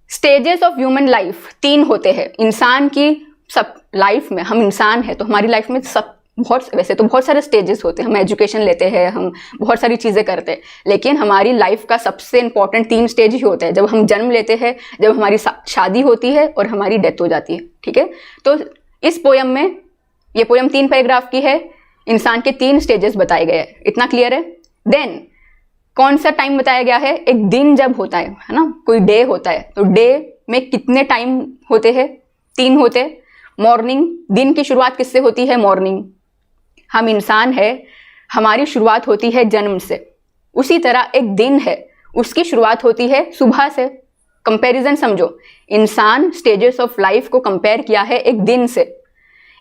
स्टेजेस ऑफ ह्यूमन लाइफ 3 होते हैं। इंसान की सब लाइफ में, हम इंसान है तो हमारी लाइफ में सब वैसे तो बहुत सारे स्टेजेस होते हैं, हम एजुकेशन लेते हैं, हम बहुत सारी चीज़ें करते हैं, लेकिन हमारी लाइफ का सबसे इंपॉर्टेंट 3 स्टेज ही होता है। जब हम जन्म लेते हैं, जब हमारी शादी होती है और हमारी डेथ हो जाती है। ठीक है, तो इस पोयम में, ये पोयम 3 पैराग्राफ की है, इंसान के 3 स्टेजेस बताए गए हैं। इतना क्लियर है? देन कौन सा टाइम बताया गया है? एक दिन जब होता है ना, कोई डे होता है, तो डे में कितने टाइम होते हैं? 3 होते हैं। मॉर्निंग, दिन की शुरुआत किससे होती है? मॉर्निंग। हम इंसान है, हमारी शुरुआत होती है जन्म से। उसी तरह एक दिन है, उसकी शुरुआत होती है सुबह से। कंपैरिजन समझो, इंसान स्टेजेस ऑफ लाइफ को कंपेयर किया है एक दिन से।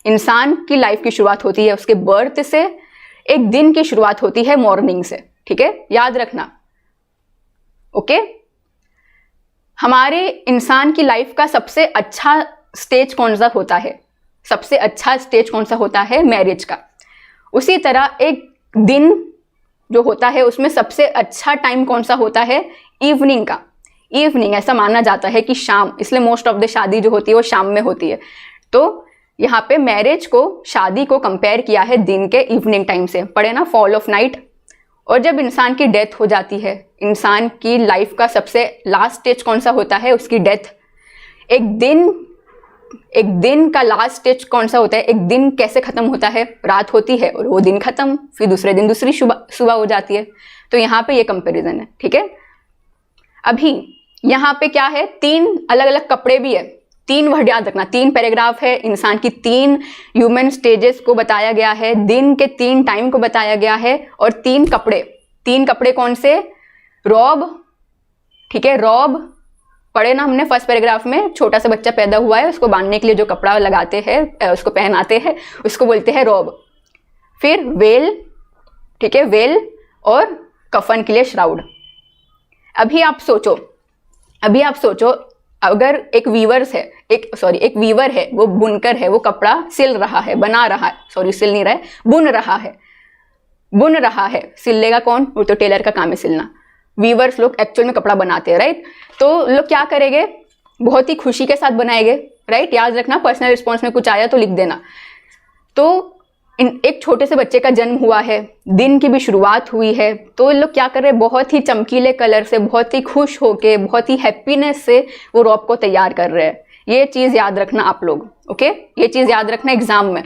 इंसान की लाइफ की शुरुआत होती है उसके बर्थ से, एक दिन की शुरुआत होती है मॉर्निंग से। ठीक है, याद रखना। ओके, हमारे इंसान की लाइफ का सबसे अच्छा स्टेज कौन सा होता है? सबसे अच्छा स्टेज कौन सा होता है? मैरिज का। उसी तरह एक दिन जो होता है उसमें सबसे अच्छा टाइम कौन सा होता है? इवनिंग का। इवनिंग, ऐसा माना जाता है कि शाम, इसलिए मोस्ट ऑफ द शादी जो होती है वो शाम में होती है। तो यहाँ पे मैरिज को, शादी को कंपेयर किया है दिन के इवनिंग टाइम से। पढ़े ना, फॉल ऑफ नाइट। और जब इंसान की डेथ हो जाती है, इंसान की लाइफ का सबसे लास्ट स्टेज कौन सा होता है? उसकी डेथ। एक दिन का लास्ट स्टेज कौन सा होता है? एक दिन कैसे खत्म होता है? रात होती है और वो दिन खत्म, फिर दूसरे दिन दूसरी सुबह हो जाती है। तो यहाँ पे ये कंपैरिजन है। ठीक है, अभी यहाँ पे क्या है? 3 अलग अलग कपड़े भी है। 3 वर्ड याद रखना, 3 पैराग्राफ है, इंसान की 3 ह्यूमन स्टेजेस को बताया गया है, दिन के 3 टाइम को बताया गया है, और 3 कपड़े। 3 कपड़े कौन से? रॉब। ठीक है, रॉब पढ़े ना हमने फर्स्ट पैराग्राफ में। छोटा सा बच्चा पैदा हुआ है, उसको बांधने के लिए जो कपड़ा लगाते हैं, उसको पहनाते हैं, उसको बोलते हैं रॉब। फिर वेल, ठीक है, वेल, और कफन के लिए श्राउड। अभी आप सोचो, अगर एक वीवर है, वो बुनकर है, वो कपड़ा सिल रहा है, बना रहा है, सॉरी सिल नहीं रहा है, बुन रहा है। सिलेगा कौन? वो तो टेलर का काम है सिलना। वीवर्स लोग एक्चुअल में कपड़ा बनाते हैं, राइट? तो लोग क्या करेंगे? बहुत ही खुशी के साथ बनाएंगे, राइट? याद रखना, पर्सनल रिस्पॉन्स में कुछ आया तो लिख देना। तो एक छोटे से बच्चे का जन्म हुआ है, दिन की भी शुरुआत हुई है, तो लोग क्या कर रहे हैं? बहुत ही चमकीले कलर से, बहुत ही खुश होके, बहुत ही हैप्पीनेस से वो रॉब को तैयार कर रहे हैं। ये चीज़ याद रखना आप लोग, ओके? ये चीज़ याद रखना एग्जाम में।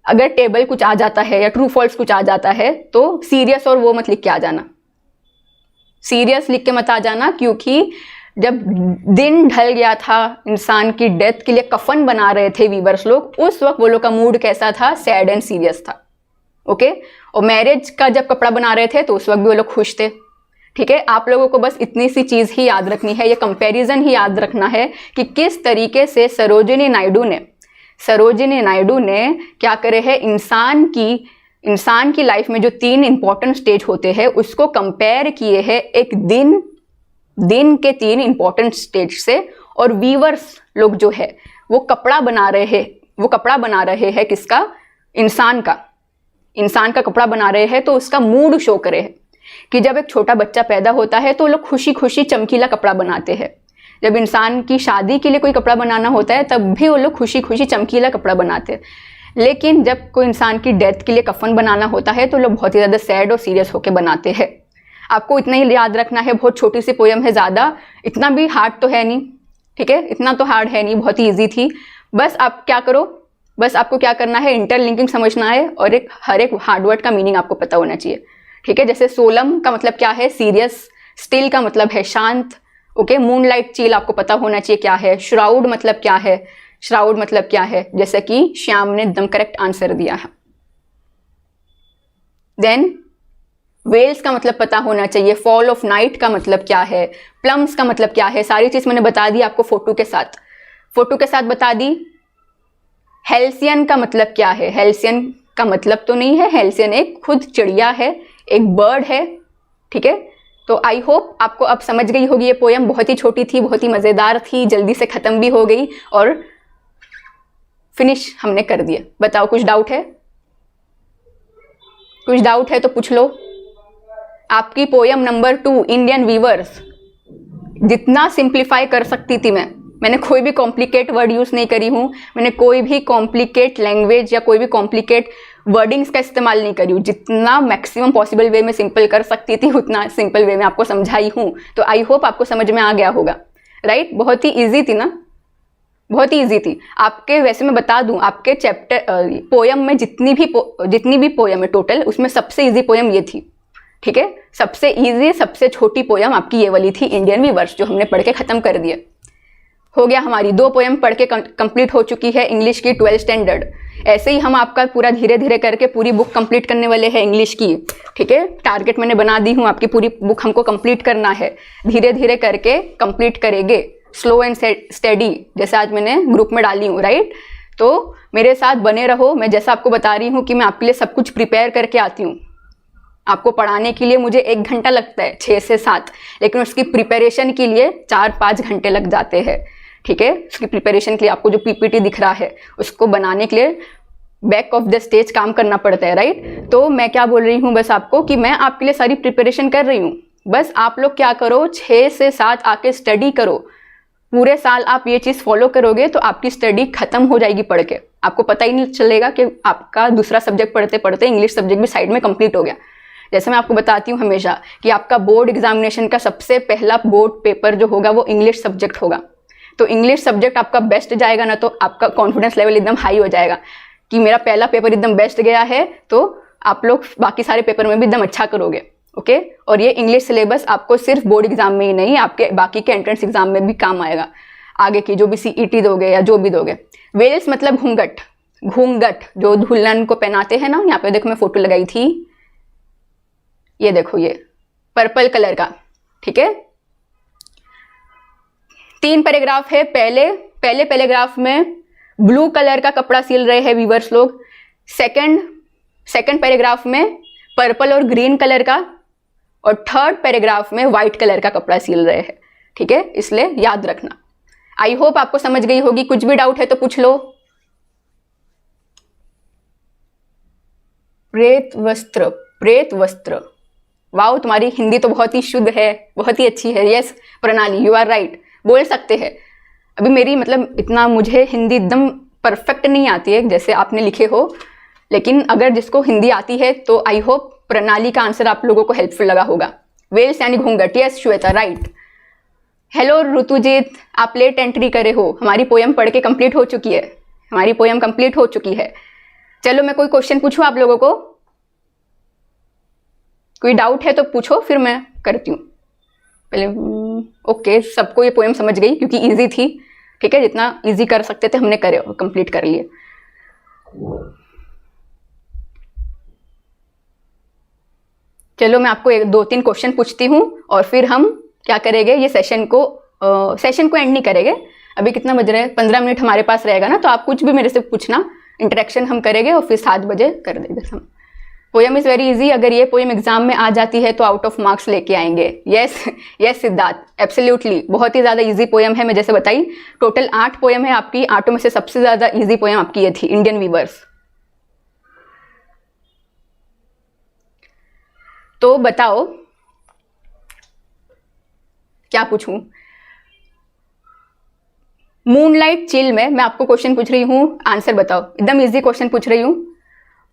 अगर टेबल कुछ आ जाता है या ट्रू फॉल्स कुछ आ जाता है तो सीरियस और वो मत लिख के आ जाना, सीरियस लिख के मत आ जाना, क्योंकि जब दिन ढल गया था, इंसान की डेथ के लिए कफन बना रहे थे वीवर्स लोग, उस वक्त वो लोग का मूड कैसा था? सैड एंड सीरियस था, ओके? और मैरिज का जब कपड़ा बना रहे थे तो उस वक्त भी वो लोग खुश थे, ठीक है? आप लोगों को बस इतनी सी चीज़ ही याद रखनी है, ये कंपैरिजन ही याद रखना है कि किस तरीके से सरोजिनी नायडू ने क्या करे है, इंसान की लाइफ में जो 3 इंपॉर्टेंट स्टेज होते हैं उसको कंपेयर किए हैं एक दिन के 3 इंपॉर्टेंट स्टेज से। और वीवर्स लोग जो है वो कपड़ा बना रहे हैं किसका? इंसान का कपड़ा बना रहे हैं, तो उसका मूड शो करे है कि जब एक छोटा बच्चा पैदा होता है तो लोग खुशी खुशी चमकीला कपड़ा बनाते हैं। जब इंसान की शादी के लिए कोई कपड़ा बनाना होता है तब भी वो लोग खुशी खुशी चमकीला कपड़ा बनाते हैं। लेकिन जब कोई इंसान की डेथ के लिए कफन बनाना होता है तो लोग बहुत ही ज़्यादा सैड और सीरियस होकर बनाते हैं। आपको इतना ही याद रखना है, बहुत छोटी सी पोयम है, ज़्यादा इतना भी हार्ड तो है नहीं, ठीक है? इतना तो हार्ड है नहीं, बहुत ही ईजी थी। बस आप क्या करो, बस आपको क्या करना है, इंटरलिंकिंग समझना है और हर एक हार्ड वर्ड का मीनिंग आपको पता होना चाहिए, ठीक है? जैसे सोलम का मतलब क्या है? सीरियस। स्टिल का मतलब है शांत, ओके? मूनलाइट चील आपको पता होना चाहिए क्या है। श्राउड मतलब क्या है? श्राउड मतलब क्या है? जैसे कि श्याम ने एकदम करेक्ट आंसर दिया है। देन वेल्स का मतलब पता होना चाहिए। फॉल ऑफ नाइट का मतलब क्या है? प्लम्स का मतलब क्या है? सारी चीज मैंने बता दी आपको फोटो के साथ बता दी। हेल्सियन का मतलब क्या है? हेल्सियन का मतलब तो नहीं है, हेल्सियन एक खुद चिड़िया है, एक बर्ड है, ठीक है? तो आई होप आपको अब समझ गई होगी। ये पोयम बहुत ही छोटी थी, बहुत ही मजेदार थी, जल्दी से खत्म भी हो गई और फिनिश हमने कर दिया। बताओ कुछ डाउट है? कुछ डाउट है तो पूछ लो। आपकी पोयम नंबर 2 इंडियन वीवर्स, जितना सिंप्लीफाई कर सकती थी मैं मैंने कोई भी कॉम्प्लिकेट वर्ड यूज़ नहीं करी हूँ, मैंने कोई भी कॉम्प्लिकेट लैंग्वेज या कोई भी कॉम्प्लिकेट वर्डिंग्स का इस्तेमाल नहीं करी हूँ। जितना मैक्सिमम पॉसिबल वे में सिंपल कर सकती थी उतना सिंपल वे में आपको समझाई हूँ। तो आई होप आपको समझ में आ गया होगा, राइट? बहुत ही ईजी थी ना, बहुत ही ईजी थी। आपके वैसे मैं बता दूं, आपके चैप्टर पोयम में जितनी भी पोयम है टोटल, उसमें सबसे ईजी पोयम ये थी, ठीक है? सबसे ईजी सबसे छोटी पोयम आपकी ये वाली थी, इंडियन वीवर्स, जो हमने पढ़ के ख़त्म कर दिया। हो गया, हमारी 2 पोयम पढ़ के कंप्लीट हो चुकी है इंग्लिश की 12th स्टैंडर्ड। ऐसे ही हम आपका पूरा धीरे धीरे करके पूरी बुक कंप्लीट करने वाले हैं इंग्लिश की, ठीक है? टारगेट मैंने बना दी हूँ, आपकी पूरी बुक हमको कंप्लीट करना है। धीरे धीरे करके कंप्लीट करेंगे, स्लो एंड स्टेडी, जैसे आज मैंने ग्रुप में डाली हूँ, राइट? तो मेरे साथ बने रहो। मैं जैसा आपको बता रही हूँ कि मैं आपके लिए सब कुछ प्रिपेयर करके आती हूँ। आपको पढ़ाने के लिए मुझे 1 घंटा लगता है 6 से 7, लेकिन उसकी प्रिपरेशन के लिए 4-5 घंटे लग जाते हैं, ठीक है? उसकी प्रिपरेशन के लिए आपको जो पीपीटी दिख रहा है उसको बनाने के लिए बैक ऑफ द स्टेज काम करना पड़ता है, राइट? तो मैं क्या बोल रही हूँ बस आपको कि मैं आपके लिए सारी प्रिपरेशन कर रही हूँ। बस आप लोग क्या करो, 6 से 7 आके स्टडी करो। पूरे साल आप ये चीज़ फॉलो करोगे तो आपकी स्टडी खत्म हो जाएगी पढ़ के। आपको पता ही नहीं चलेगा कि आपका दूसरा सब्जेक्ट पढ़ते पढ़ते इंग्लिश सब्जेक्ट भी साइड में कंप्लीट हो गया। जैसे मैं आपको बताती हूँ हमेशा कि आपका बोर्ड एग्जामिनेशन का सबसे पहला बोर्ड पेपर जो होगा वो इंग्लिश सब्जेक्ट होगा। तो इंग्लिश सब्जेक्ट आपका बेस्ट जाएगा ना, तो आपका कॉन्फिडेंस लेवल एकदम हाई हो जाएगा कि मेरा पहला पेपर एकदम बेस्ट गया है, तो आप लोग बाकी सारे पेपर में भी एकदम अच्छा करोगे, ओके? और ये इंग्लिश सिलेबस आपको सिर्फ बोर्ड एग्जाम में ही नहीं, आपके बाकी के एंट्रेंस एग्जाम में भी काम आएगा। आगे की जो भी सीईटी दोगे या जो भी दोगे। वेल्स मतलब घूंघट, घूंघट जो दुल्हन को पहनाते हैं ना। यहाँ पे देखो मैं फोटो लगाई थी, ये देखो, ये पर्पल कलर का, ठीक है? 3 पैराग्राफ है। पहले पैराग्राफ में ब्लू कलर का कपड़ा सिल रहे हैं वीवर्स लोग। सेकंड पैराग्राफ में पर्पल और ग्रीन कलर का, और 3rd पैराग्राफ में व्हाइट कलर का कपड़ा सिल रहे हैं, ठीक है? इसलिए याद रखना। आई होप आपको समझ गई होगी। कुछ भी डाउट है तो पूछ लो। प्रेत वस्त्र, प्रेत वस्त्र, वाओ, तुम्हारी हिंदी तो बहुत ही शुद्ध है, बहुत ही अच्छी है। यस प्रणाली, यू आर राइट, बोल सकते हैं। अभी मेरी मतलब इतना मुझे हिंदी एकदम परफेक्ट नहीं आती है जैसे आपने लिखे हो, लेकिन अगर जिसको हिंदी आती है तो आई होप प्रणाली का आंसर आप लोगों को हेल्पफुल लगा होगा। वेल्स यानी घूंघट, yes Shweta, right. Hello Ritujit, आप लेट एंट्री करे हो। हमारी पोयम पढ़ के कंप्लीट हो चुकी है, हमारी पोयम कंप्लीट हो चुकी है। चलो मैं कोई क्वेश्चन पूछूं आप लोगों को, कोई डाउट है तो पूछो, फिर मैं करती हूँ पहले। ओके, सबको ये पोयम समझ गई क्योंकि इजी थी, ठीक है? जितना इजी कर सकते थे हमने करे और कंप्लीट कर लिए। चलो मैं आपको 2-3 क्वेश्चन पूछती हूँ और फिर हम क्या करेंगे, ये सेशन को एंड नहीं करेंगे। अभी कितना बज रहा है, 15 मिनट हमारे पास रहेगा ना, तो आप कुछ भी मेरे से पूछना, इंटरेक्शन हम करेंगे और फिर 7 बजे कर देंगे हम। Poem is very easy. अगर ये पोयम एग्जाम में आ जाती है तो आउट ऑफ मार्क्स लेके आएंगे। यस यस सिद्धार्थ, एब्सोल्युटली, बहुत ही ज़्यादा इजी पोयम है। मैं जैसे बताई टोटल 8 पोयम है आपकी, 8 में से सबसे ज़्यादा इजी पोयम आपकी ये थी, इंडियन वीवर्स। तो बताओ क्या पूछूं? मूनलाइट चिल में मैं आपको क्वेश्चन पूछ रही हूँ, आंसर बताओ। एकदम इजी क्वेश्चन पूछ रही हूँ।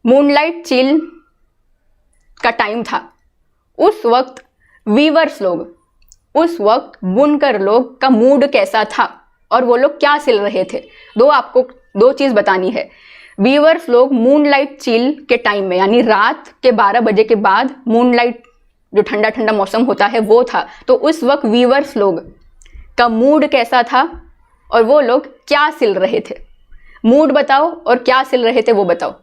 मूनलाइट चिल का टाइम था, उस वक्त वीवर्स लोग, उस वक्त बुनकर लोग का मूड कैसा था और वो लोग क्या सिल रहे थे। आपको 2 चीज बतानी है। वीवर्स लोग मूनलाइट चिल के टाइम में, यानी रात के 12 बजे के बाद मूनलाइट जो ठंडा ठंडा मौसम होता है वो था, तो उस वक्त वीवर्स लोग का मूड कैसा था और वो लोग क्या सिल रहे थे। मूड बताओ और क्या सिल रहे थे वो बताओ।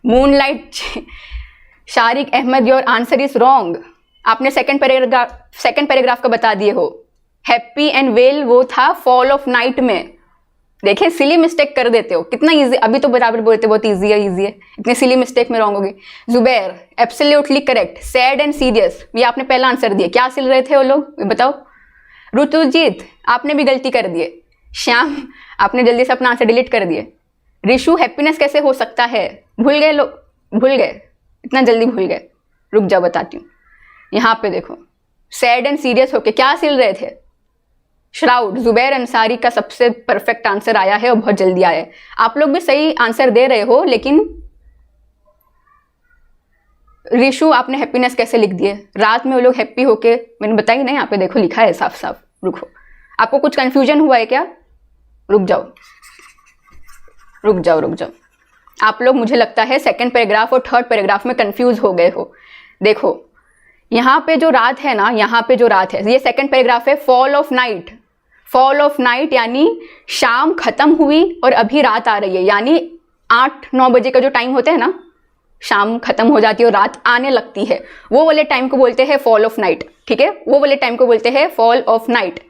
Moonlight, Sharik Ahmed, your answer is wrong. आपने सेकंड पैराग्राफ का बता दिए हो। हैप्पी एंड वेल वो था फॉल ऑफ नाइट में। देखें, सिली मिस्टेक कर देते हो, कितना इजी। अभी तो बराबर बोलते बहुत इजी है, इजी है, इतने सिली मिस्टेक में रॉन्ग हो गई। Zubair, absolutely correct. Sad and serious, ये आपने पहला आंसर दिया। क्या सिल रहे थे वो लोग, ये बताओ। ऋतुजीत, आपने भी गलती कर दिए। श्याम, आपने जल्दी से अपना आंसर डिलीट कर दिए। ऋषु, हैप्पीनेस कैसे हो सकता है, भूल गए लोग, भूल गए, इतना जल्दी भूल गए। रुक जाओ बताती हूँ। यहाँ पे देखो, सैड एंड सीरियस होके क्या सिल रहे थे? श्राउड। जुबैर अंसारी का सबसे परफेक्ट आंसर आया है और बहुत जल्दी आया है। आप लोग भी सही आंसर दे रहे हो, लेकिन रिशु आपने हैप्पीनेस कैसे लिख दिए? रात में वो लोग हैप्पी होके, मैंने बताई ना, यहाँ पे देखो लिखा है साफ साफ। रुको, आपको कुछ कंफ्यूजन हुआ है क्या? रुक जाओ रुक जाओ रुक जाओ। आप लोग मुझे लगता है सेकंड पैराग्राफ और थर्ड पैराग्राफ में कंफ्यूज हो गए हो। देखो यहाँ पे जो रात है ना, यहाँ पे जो रात है, ये सेकंड पैराग्राफ है। Fall of night, fall of night यानी शाम खत्म हुई और अभी रात आ रही है, यानी 8-9 बजे का जो टाइम होता है ना, शाम खत्म हो जाती है और रात आने लगती है, वो वाले टाइम को बोलते हैं फॉल ऑफ नाइट। ठीक है, वो वाले टाइम को बोलते हैं फॉल ऑफ नाइट।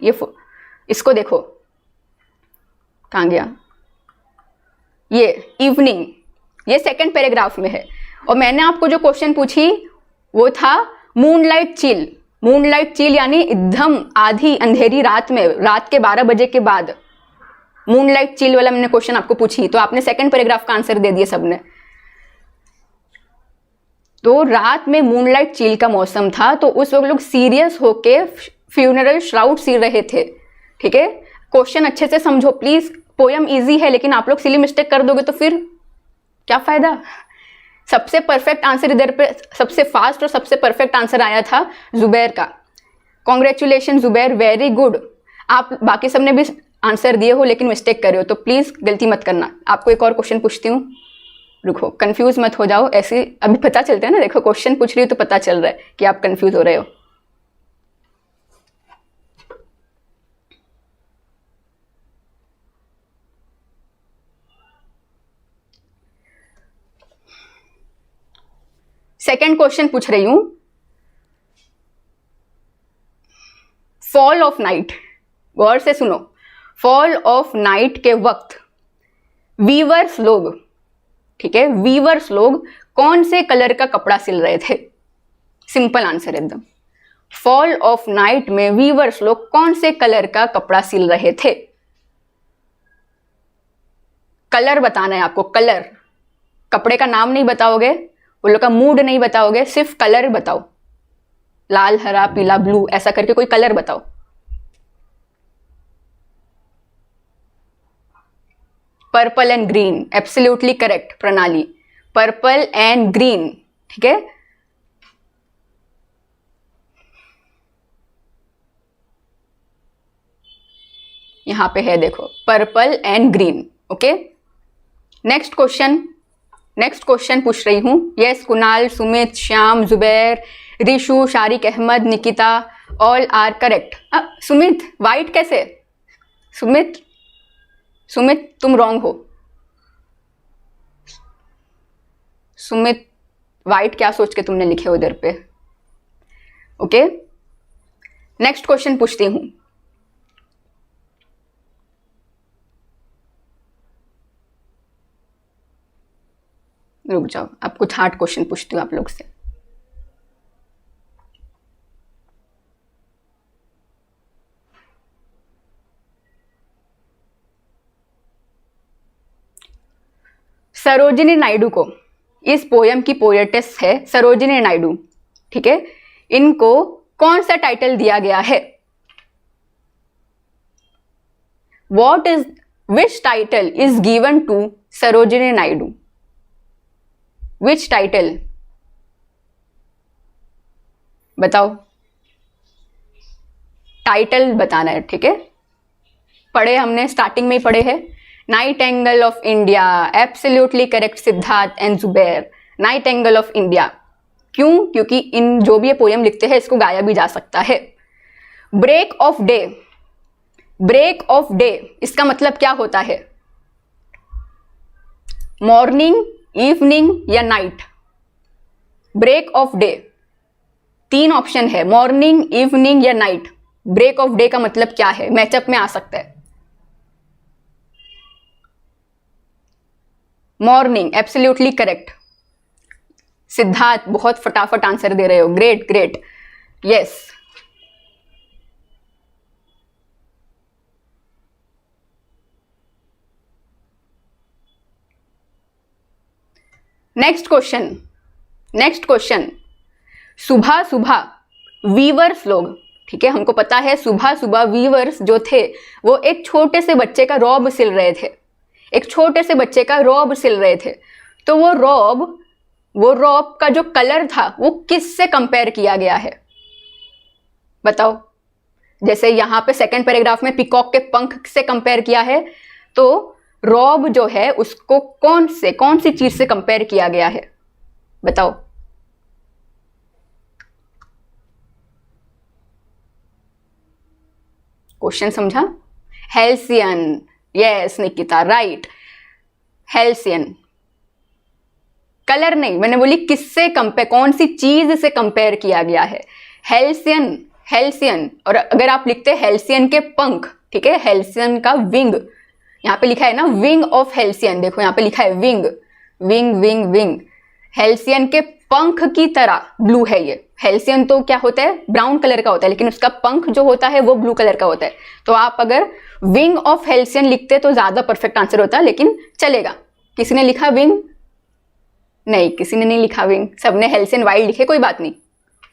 इसको देखो कहाँ गया, ये इवनिंग, ये सेकंड पैराग्राफ में है। और मैंने आपको जो क्वेश्चन पूछी वो था मूनलाइट चिल। मूनलाइट चिल यानी एकदम आधी अंधेरी रात में, रात के 12 बजे के बाद मूनलाइट चिल वाला मैंने क्वेश्चन आपको पूछी, तो आपने सेकंड पैराग्राफ का आंसर दे दिया सबने। तो रात में मूनलाइट चिल का मौसम था, तो उस वक्त लोग सीरियस होके फ्यूनरल श्राउड सिल रहे थे। ठीक है, क्वेश्चन अच्छे से समझो प्लीज। पोयम इजी है, लेकिन आप लोग सिली मिस्टेक कर दोगे तो फिर क्या फायदा? सबसे परफेक्ट आंसर इधर पे, सबसे फास्ट और सबसे परफेक्ट आंसर आया था जुबैर का। Congratulation Zubair, very good. आप बाकी सबने भी आंसर दिए हो लेकिन मिस्टेक करे हो, तो प्लीज गलती मत करना। आपको एक और क्वेश्चन पूछती हूँ, रुको, कंफ्यूज मत हो जाओ। ऐसे अभी पता चलता है ना, देखो क्वेश्चन पूछ रही हो तो पता चल रहा है कि आप कंफ्यूज हो रहे हो। सेकंड क्वेश्चन पूछ रही हूं, फॉल ऑफ नाइट, गौर से सुनो। फॉल ऑफ नाइट के वक्त वीवर्स लोग, ठीक है, वीवर्स लोग कौन से कलर का कपड़ा सिल रहे थे? सिंपल आंसर एकदम। फॉल ऑफ नाइट में वीवर्स लोग कौन से कलर का कपड़ा सिल रहे थे? कलर बताना है आपको, कलर। कपड़े का नाम नहीं बताओगे, उन लोग का मूड नहीं बताओगे, सिर्फ कलर बताओ। लाल, हरा, पीला, ब्लू, ऐसा करके कोई कलर बताओ। Purple and green, absolutely correct Pranali, purple and green. ठीक है, यहां पे है देखो, purple and green. Okay, next question पूछ रही हूं। Yes, Kunal, Sumit, Shyam, Zubair, Rishu, Sharik Ahmed, Nikita, all are correct. Sumit, white कैसे? सुमित तुम रॉन्ग हो। सुमित, वाइट क्या सोच के तुमने लिखे उधर पे? ओके, नेक्स्ट क्वेश्चन पूछती हूं। रुक जाओ, अब कुछ हार्ड क्वेश्चन पूछती हूँ आप लोग से। सरोजिनी नायडू को, इस पोयम की पोएटेस है सरोजिनी नायडू। ठीक है, इनको कौन सा टाइटल दिया गया है? Which title is given to Sarojini Naidu? Which title बताओ, टाइटल बताना है। ठीक है, पढ़े हमने, स्टार्टिंग में ही पढ़े हैं। Nightingale of India, absolutely correct Siddharth and Zubair, Nightingale of India. क्यों? क्योंकि इन जो भी ये पोयम लिखते हैं इसको गाया भी जा सकता है। Break of day, break of day इसका मतलब क्या होता है? मॉर्निंग, इवनिंग या night? Break of day, 3 option है, मॉर्निंग, इवनिंग या नाइट। ब्रेक ऑफ डे का मतलब क्या है? मैचअप में आ सकता है। Morning, absolutely correct. सिद्धार्थ बहुत फटाफट आंसर दे रहे हो, great great, yes. Next question, सुबह सुबह वीवर्स लोग, ठीक है, हमको पता है सुबह सुबह वीवर्स जो थे वो एक छोटे से बच्चे का रॉब सिल रहे थे, एक छोटे से बच्चे का रॉब सिल रहे थे। तो वो रॉब का जो कलर था वो किससे कंपेयर किया गया है, बताओ। जैसे यहाँ पे सेकंड पैराग्राफ में पीकॉक के पंख से कंपेयर किया है, तो रॉब जो है उसको कौन सी चीज से कंपेयर किया गया है, बताओ। क्वेश्चन समझा? Halcyon, yes Nikita, right, halcyon. Colour नहीं, मैंने बोली किससे कंपेयर, कौन सी चीज से कंपेयर किया गया है, हेल्सियन। और अगर आप लिखते हेल्सियन के पंख, ठीक है, हेल्सियन का विंग, यहाँ पे लिखा है ना विंग ऑफ हेल्सियन, देखो यहाँ पे लिखा है wing, wing wing wing, halcyon के पंख की तरह ब्लू है ये। हेल्सियन तो क्या होता है, ब्राउन कलर का होता है, लेकिन उसका पंख जो होता है वो ब्लू कलर का होता है। तो आप अगर विंग ऑफ हेल्सियन लिखते तो ज्यादा परफेक्ट आंसर होता, लेकिन चलेगा। किसी ने लिखा विंग? नहीं, किसी ने नहीं लिखा विंग, सबने हेल्सियन वाइल्ड लिखे, कोई बात नहीं,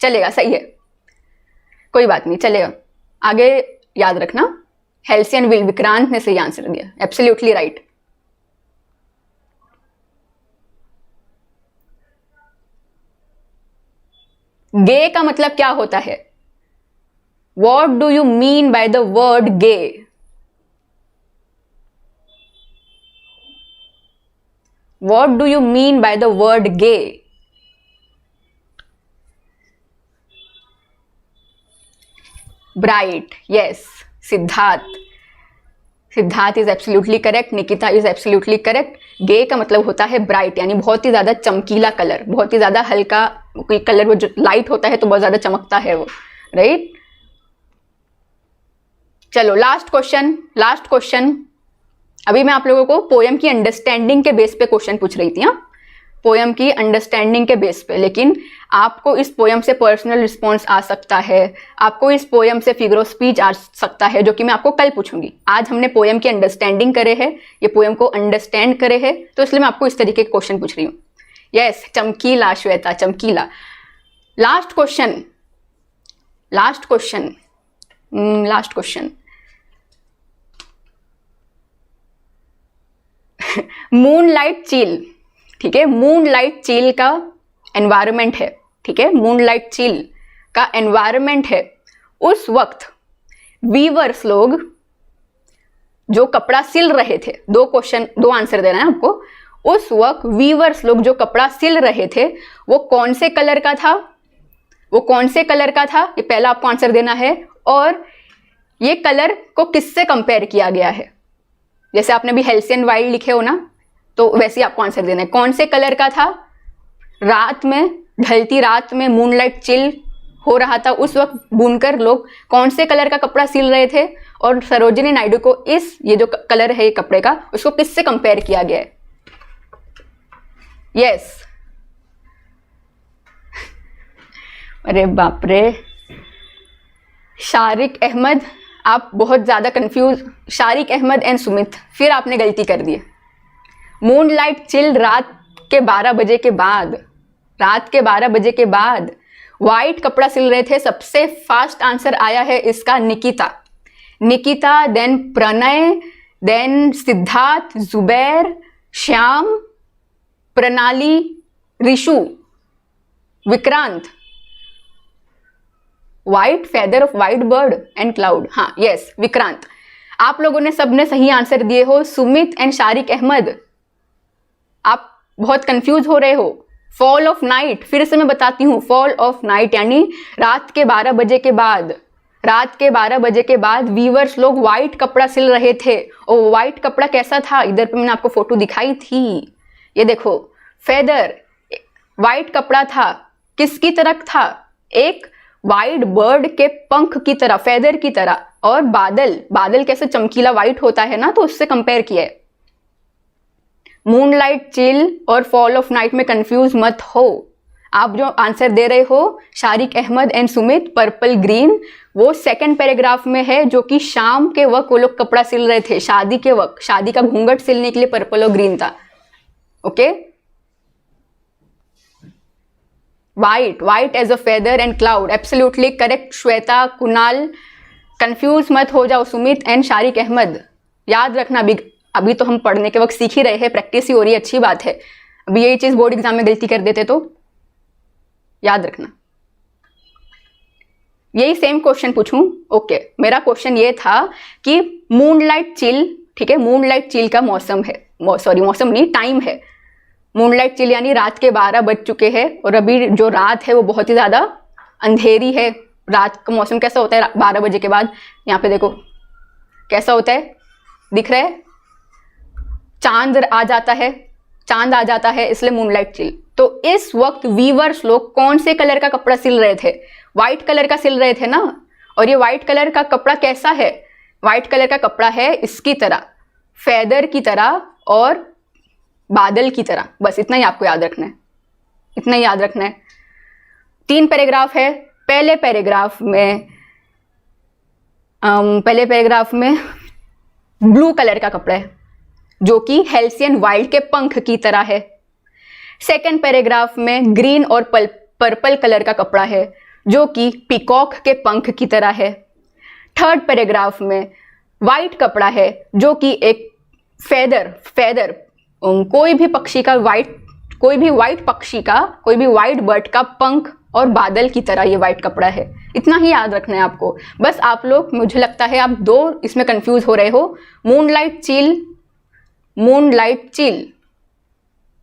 चलेगा, सही है, कोई बात नहीं, चलेगा। आगे याद रखना, हेल्सियन विल, विक्रांत ने सही आंसर दिया, एब्सोल्युटली राइट। गे का मतलब क्या होता है? What do you mean by the word gay? What do you mean by the word gay? Bright, yes, Siddharth is absolutely correct, Nikita is absolutely correct. Gay का मतलब होता है ब्राइट, यानी बहुत ही ज्यादा चमकीला कलर, बहुत ही ज्यादा हल्का कलर, वो जो लाइट होता है तो बहुत ज्यादा चमकता है वो, राइट। चलो लास्ट क्वेश्चन। अभी मैं आप लोगों को पोयम की अंडरस्टैंडिंग के बेस पे क्वेश्चन पूछ रही थी, पोयम की अंडरस्टैंडिंग के बेस पे, लेकिन आपको इस पोयम से पर्सनल रिस्पॉन्स आ सकता है, आपको इस पोयम से फिगर ऑफ स्पीच आ सकता है, जो कि मैं आपको कल पूछूंगी। आज हमने पोयम की अंडरस्टैंडिंग करे है, ये पोयम को अंडरस्टैंड करे है, तो इसलिए मैं आपको इस तरीके के क्वेश्चन पूछ रही हूँ। यस, चमकीला श्वेता, चमकीला। Last question. मूनलाइट चील, ठीक है, मूनलाइट चील का एनवायरमेंट है, ठीक है, मूनलाइट चील का एनवायरमेंट है। उस वक्त वीवर्स लोग जो कपड़ा सिल रहे थे, दो आंसर देना है आपको। उस वक्त वीवर्स लोग जो कपड़ा सिल रहे थे वो कौन से कलर का था, ये पहला आपको आंसर देना है। और ये कलर को किससे कंपेयर किया गया है? जैसे आपने भी हेल्सियन वाइल्ड लिखे हो ना, तो वैसे ही आपको आंसर देना है, कौन से कलर का था। रात में, ढलती रात में मूनलाइट चिल हो रहा था, उस वक्त बुनकर लोग कौन से कलर का कपड़ा सिल रहे थे, और सरोजिनी नायडू को ये जो कलर है ये कपड़े का, उसको किससे कंपेयर किया गया है? यस, अरे बाप रे, शारिक अहमद, आप बहुत ज्यादा कंफ्यूज। शारिक अहमद एंड सुमित, फिर आपने गलती कर दी। मूनलाइट चिल रात के 12 बजे के बाद व्हाइट कपड़ा सिल रहे थे। सबसे फास्ट आंसर आया है इसका निकिता, देन प्रणय, देन सिद्धार्थ, जुबैर, श्याम, प्रणाली, Rishu, Vikrant. White feather of white bird and cloud, हाँ यस, विक्रांत। आप लोगों ने सबने सही आंसर दिए हो। सुमित एंड शारिक अहमद, आप बहुत कंफ्यूज हो रहे हो। फॉल ऑफ नाइट, फिर से मैं बताती हूँ, फॉल ऑफ नाइट यानी रात के 12 बजे के बाद वीवर्स लोग व्हाइट कपड़ा सिल रहे थे। और व्हाइट कपड़ा कैसा था, इधर पे मैंने आपको फोटो दिखाई थी, ये देखो, फेदर, व्हाइट कपड़ा था। किसकी तरह था? एक व्हाइट बर्ड के पंख की तरह, फेदर की तरह। और बादल कैसे चमकीला व्हाइट होता है ना, तो उससे कंपेयर किया है। मूनलाइट चिल और फॉल ऑफ नाइट में कंफ्यूज मत हो। आप जो आंसर दे रहे हो Sharik Ahmed and Sumit, purple green, वो सेकंड पैराग्राफ में है, जो कि शाम के वक्त वो लोग कपड़ा सिल रहे थे, शादी के वक्त, शादी का घूंघट सिलने के लिए पर्पल और ग्रीन था। Okay, white as a feather and cloud, absolutely correct Shweta, Kunal, confuse मत हो जाओ, सुमित एंड शारिक अहमद। याद रखना, अभी तो हम पढ़ने के वक्त सीख ही रहे हैं, प्रैक्टिस ही हो रही है, अच्छी बात है। अभी यही चीज बोर्ड एग्जाम में गलती कर देते तो याद रखना। यही सेम क्वेश्चन पूछूं? ओके, मेरा क्वेश्चन ये था कि मूनलाइट चिल, ठीक है, मूनलाइट चिल का मौसम है, सॉरी मौसम नहीं, टाइम है। मूनलाइट चिल यानी रात के 12 बज चुके हैं और अभी जो रात है वो बहुत ही ज्यादा अंधेरी है। रात का मौसम कैसा होता है 12 बजे के बाद? यहाँ पे देखो कैसा होता है, दिख रहा है, चांद आ जाता है, इसलिए मूनलाइट चिल। तो इस वक्त वीवर्स लोग कौन से कलर का कपड़ा सिल रहे थे? व्हाइट कलर का सिल रहे थे ना। और ये व्हाइट कलर का कपड़ा कैसा है? व्हाइट कलर का कपड़ा है इसकी तरह, फेदर की तरह और बादल की तरह। बस इतना ही आपको याद रखना है, इतना ही याद रखना है। 3 पैराग्राफ है। पहले पैराग्राफ में ब्लू कलर का कपड़ा है जो कि हेल्सियन वाइल्ड के पंख की तरह है। सेकंड पैराग्राफ में ग्रीन और पर्पल कलर का कपड़ा है जो कि पीकॉक के पंख की तरह है। थर्ड पैराग्राफ में वाइट कपड़ा है जो कि एक फेदर कोई भी वाइट बर्ड का पंख और बादल की तरह ये वाइट कपड़ा है। इतना ही याद रखना है आपको। बस आप लोग, मुझे लगता है आप 2 इसमें कंफ्यूज हो रहे हो, मूनलाइट चिल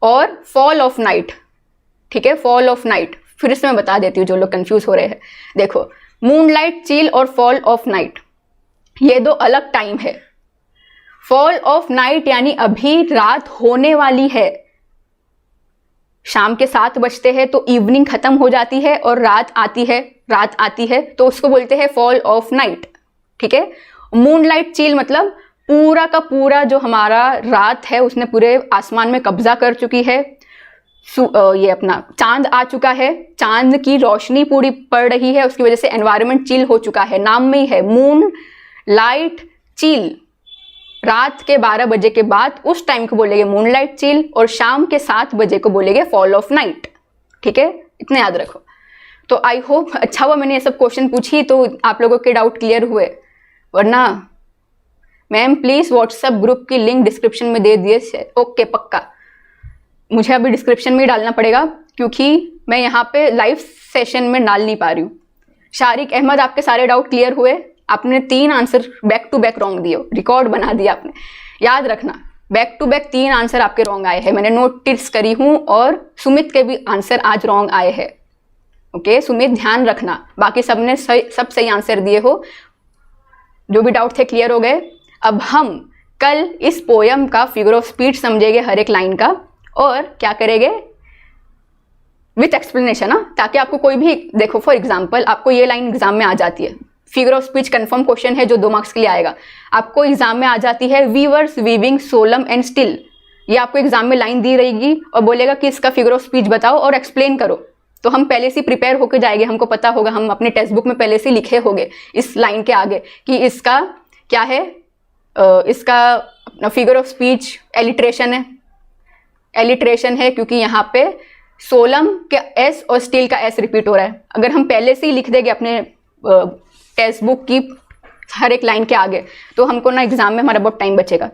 और फॉल ऑफ नाइट, ठीक है, फॉल ऑफ नाइट। फिर से मैं बता देती हूँ जो लोग कंफ्यूज हो रहे हैं। देखो, मूनलाइट चिल और फॉल ऑफ नाइट ये 2 अलग टाइम है। फॉल ऑफ नाइट यानी अभी रात होने वाली है, शाम के 7 बजते हैं तो इवनिंग खत्म हो जाती है और रात आती है तो उसको बोलते हैं फॉल ऑफ नाइट, ठीक है। मूनलाइट चिल मतलब पूरा का पूरा जो हमारा रात है उसने पूरे आसमान में कब्जा कर चुकी है। ये अपना चांद आ चुका है, चांद की रोशनी पूरी पड़ रही है, उसकी वजह से एनवायरनमेंट चिल हो चुका है। नाम में ही है मून लाइट चिल। रात के 12 बजे के बाद उस टाइम को बोलेंगे मूनलाइट चिल और शाम के 7 बजे को बोलेंगे फॉल ऑफ नाइट, ठीक है, इतना याद रखो। तो आई होप अच्छा हुआ मैंने ये सब क्वेश्चन पूछी तो आप लोगों के डाउट क्लियर हुए, वरना मैम प्लीज व्हाट्सएप ग्रुप की लिंक डिस्क्रिप्शन में दे दिए। ओके पक्का, मुझे अभी डिस्क्रिप्शन में ही डालना पड़ेगा क्योंकि मैं यहाँ पे लाइव सेशन में डाल नहीं पा रही हूँ। शारिक अहमद, आपके सारे डाउट क्लियर हुए? आपने 3 answer back to back wrong दिए, रिकॉर्ड बना दिया आपने। याद रखना, बैक टू बैक 3 आंसर आपके रॉन्ग आए हैं, मैंने नोटिस करी हूँ। और सुमित के भी आंसर आज रॉन्ग आए हैं। ओके सुमित, ध्यान रखना, बाकी सबने सब सही आंसर दिए हो। जो भी डाउट थे क्लियर हो गए। अब हम कल इस पोयम का फिगर ऑफ स्पीच समझेंगे हर एक लाइन का, और क्या करेंगे विथ एक्सप्लेनेशन ना, ताकि आपको कोई भी, देखो फॉर एग्जाम्पल आपको ये लाइन एग्जाम में आ जाती है, figure of speech confirm question है जो 2 मार्क्स के लिए आएगा। आपको एग्जाम में आ जाती है weavers weaving solemn and still, ये आपको एग्जाम में लाइन दी रहेगी और बोलेगा कि इसका फिगर ऑफ स्पीच बताओ और एक्सप्लेन करो। तो हम पहले से प्रिपेयर होकर जाएंगे, हमको पता होगा, हम अपने टेक्स्ट बुक में पहले से लिखे होंगे इस लाइन के आगे कि इसका क्या है, इसका फिगर ऑफ स्पीच एलिट्रेशन है क्योंकि यहाँ पे सोलम के एस और स्टील का एस रिपीट हो रहा है। अगर हम पहले से ही लिख देंगे अपने टेक्स्ट बुक की हर एक लाइन के आगे तो हमको ना एग्जाम में हमारा बहुत टाइम बचेगा,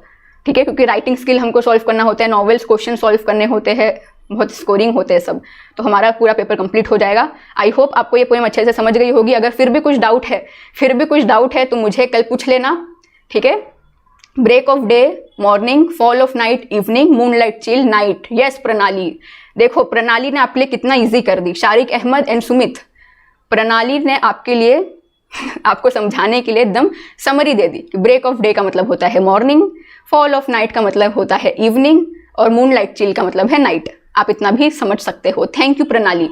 ठीक है, क्योंकि राइटिंग स्किल हमको सॉल्व करना होता है, नॉवेल्स क्वेश्चन सॉल्व करने होते हैं, बहुत स्कोरिंग होते हैं सब, तो हमारा पूरा पेपर कंप्लीट हो जाएगा। आई होप आपको ये पोएम अच्छे से समझ गई होगी। अगर फिर भी कुछ डाउट है तो मुझे कल पूछ लेना, ठीक है। Break of day, morning, fall of night, evening, moonlight chill, night. Yes Pranali, देखो प्रणाली ने आपके लिए कितना इजी कर दी। शारिक अहमद एंड सुमित, प्रणाली ने आपके लिए आपको समझाने के लिए एकदम समरी दे दी कि ब्रेक ऑफ डे का मतलब होता है मॉर्निंग, फॉल ऑफ नाइट का मतलब होता है इवनिंग और मूनलाइट चिल का मतलब है नाइट। आप इतना भी समझ सकते हो। थैंक यू प्रणाली।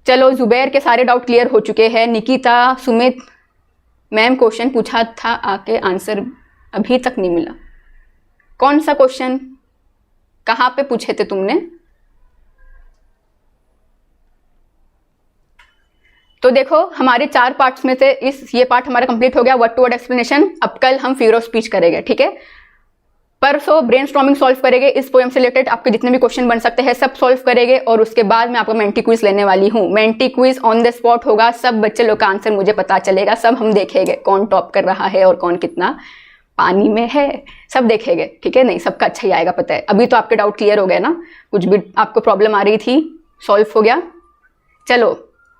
चलो जुबैर के सारे डाउट क्लियर हो चुके हैं। निकिता, सुमित, मैम क्वेश्चन पूछा था आके आंसर अभी तक नहीं मिला। कौन सा क्वेश्चन, कहाँ पे पूछे थे तुमने? तो देखो हमारे 4 पार्ट्स में से ये पार्ट हमारा कंप्लीट हो गया, वर्ड टू वर्ड एक्सप्लेनेशन। अब कल हम फिगर ऑफ स्पीच करेंगे, ठीक है। परसों ब्रेनस्टॉर्मिंग सॉल्व करेंगे, इस पोएम से रिलेटेड आपके जितने भी क्वेश्चन बन सकते हैं सब सॉल्व करेंगे, और उसके बाद मैं आपको मेंटी क्विज लेने वाली हूँ। Menti quiz on the spot होगा, सब बच्चे लोग का आंसर मुझे पता चलेगा, सब हम देखेंगे कौन टॉप कर रहा है और कौन कितना पानी में है, सब देखेंगे, ठीक है। नहीं, सबका अच्छा ही आएगा, पता है। अभी तो आपके डाउट क्लियर हो गए ना, कुछ भी आपको प्रॉब्लम आ रही थी सॉल्व हो गया। चलो,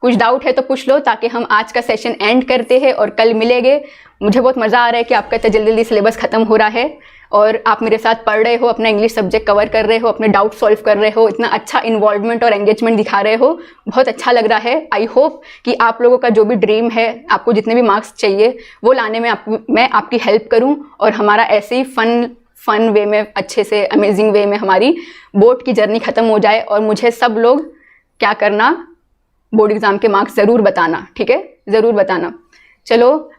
कुछ डाउट है तो पूछ लो, ताकि हम आज का सेशन एंड करते हैं और कल मिलेंगे। मुझे बहुत मज़ा आ रहा है कि आपका इतना जल्दी जल्दी सिलेबस खत्म हो रहा है और आप मेरे साथ पढ़ रहे हो, अपना इंग्लिश सब्जेक्ट कवर कर रहे हो, अपने डाउट सॉल्व कर रहे हो, इतना अच्छा इन्वॉल्वमेंट और एंगेजमेंट दिखा रहे हो, बहुत अच्छा लग रहा है। आई होप कि आप लोगों का जो भी ड्रीम है, आपको जितने भी मार्क्स चाहिए वो लाने में मैं आपकी हेल्प करूं, और हमारा ऐसे ही फन वे में, अच्छे से अमेजिंग वे में हमारी बोर्ड की जर्नी खत्म हो जाए। और मुझे सब लोग क्या करना, बोर्ड एग्जाम के मार्क्स ज़रूर बताना, ठीक है, ज़रूर बताना। चलो,